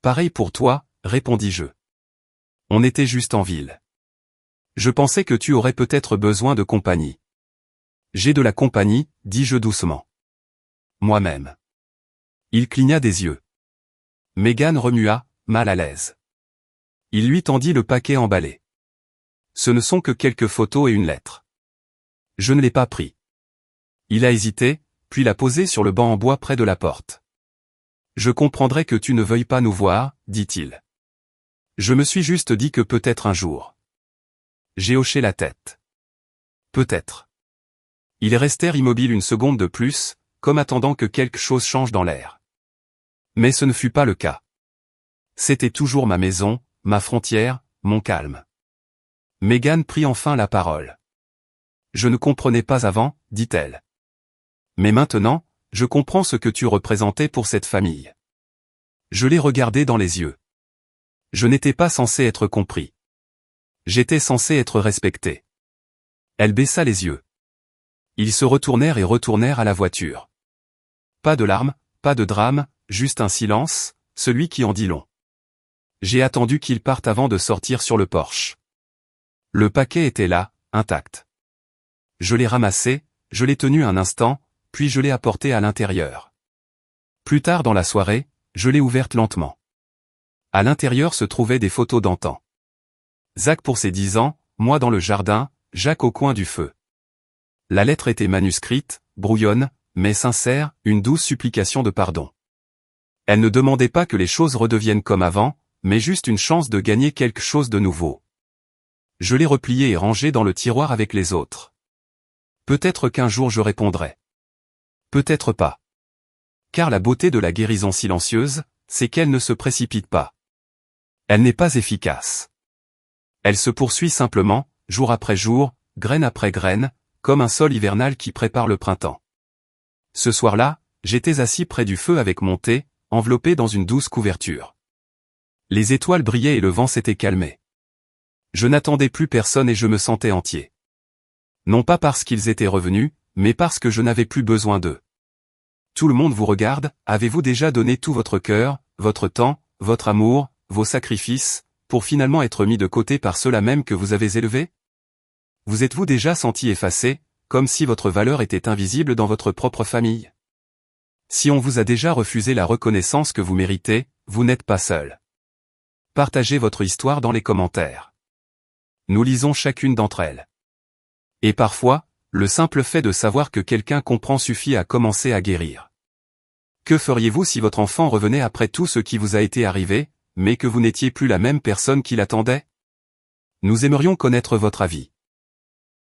Pareil pour toi, répondis-je. On était juste en ville. Je pensais que tu aurais peut-être besoin de compagnie. J'ai de la compagnie, dis-je doucement. Moi-même. Il cligna des yeux. Megan remua, mal à l'aise. Il lui tendit le paquet emballé. Ce ne sont que quelques photos et une lettre. Je ne l'ai pas pris. Il a hésité, puis l'a posé sur le banc en bois près de la porte. Je comprendrais que tu ne veuilles pas nous voir, dit-il. Je me suis juste dit que peut-être un jour. J'ai hoché la tête. Peut-être. Ils restèrent immobiles une seconde de plus, comme attendant que quelque chose change dans l'air. Mais ce ne fut pas le cas. C'était toujours ma maison, ma frontière, mon calme. Megan prit enfin la parole. Je ne comprenais pas avant, dit-elle. Mais maintenant, je comprends ce que tu représentais pour cette famille. Je l'ai regardé dans les yeux. Je n'étais pas censé être compris. J'étais censé être respecté. Elle baissa les yeux. Ils se retournèrent et retournèrent à la voiture. Pas de larmes, pas de drame, juste un silence, celui qui en dit long. J'ai attendu qu'ils partent avant de sortir sur le porche. Le paquet était là, intact. Je l'ai ramassé, je l'ai tenu un instant, puis je l'ai apporté à l'intérieur. Plus tard dans la soirée, Je l'ai ouverte lentement. À l'intérieur se trouvaient des photos d'antan. Zach pour ses 10 ans, moi dans le jardin, Jacques au coin du feu. La lettre était manuscrite, brouillonne, mais sincère, une douce supplication de pardon. Elle ne demandait pas que les choses redeviennent comme avant, mais juste une chance de gagner quelque chose de nouveau. Je l'ai repliée et rangée dans le tiroir avec les autres. Peut-être qu'un jour je répondrai. Peut-être pas. Car la beauté de la guérison silencieuse, c'est qu'elle ne se précipite pas. Elle n'est pas efficace. Elle se poursuit simplement, jour après jour, graine après graine, comme un sol hivernal qui prépare le printemps. Ce soir-là, j'étais assis près du feu avec mon thé, enveloppé dans une douce couverture. Les étoiles brillaient et le vent s'était calmé. Je n'attendais plus personne et je me sentais entier. Non pas parce qu'ils étaient revenus, mais parce que je n'avais plus besoin d'eux. Tout le monde vous regarde, avez-vous déjà donné tout votre cœur, votre temps, votre amour, vos sacrifices, pour finalement être mis de côté par ceux-là même que vous avez élevés? Vous êtes-vous déjà senti effacé, comme si votre valeur était invisible dans votre propre famille? Si on vous a déjà refusé la reconnaissance que vous méritez, vous n'êtes pas seul. Partagez votre histoire dans les commentaires. Nous lisons chacune d'entre elles. Et parfois, le simple fait de savoir que quelqu'un comprend suffit à commencer à guérir. Que feriez-vous si votre enfant revenait après tout ce qui vous a été arrivé, mais que vous n'étiez plus la même personne qui l'attendait? Nous aimerions connaître votre avis.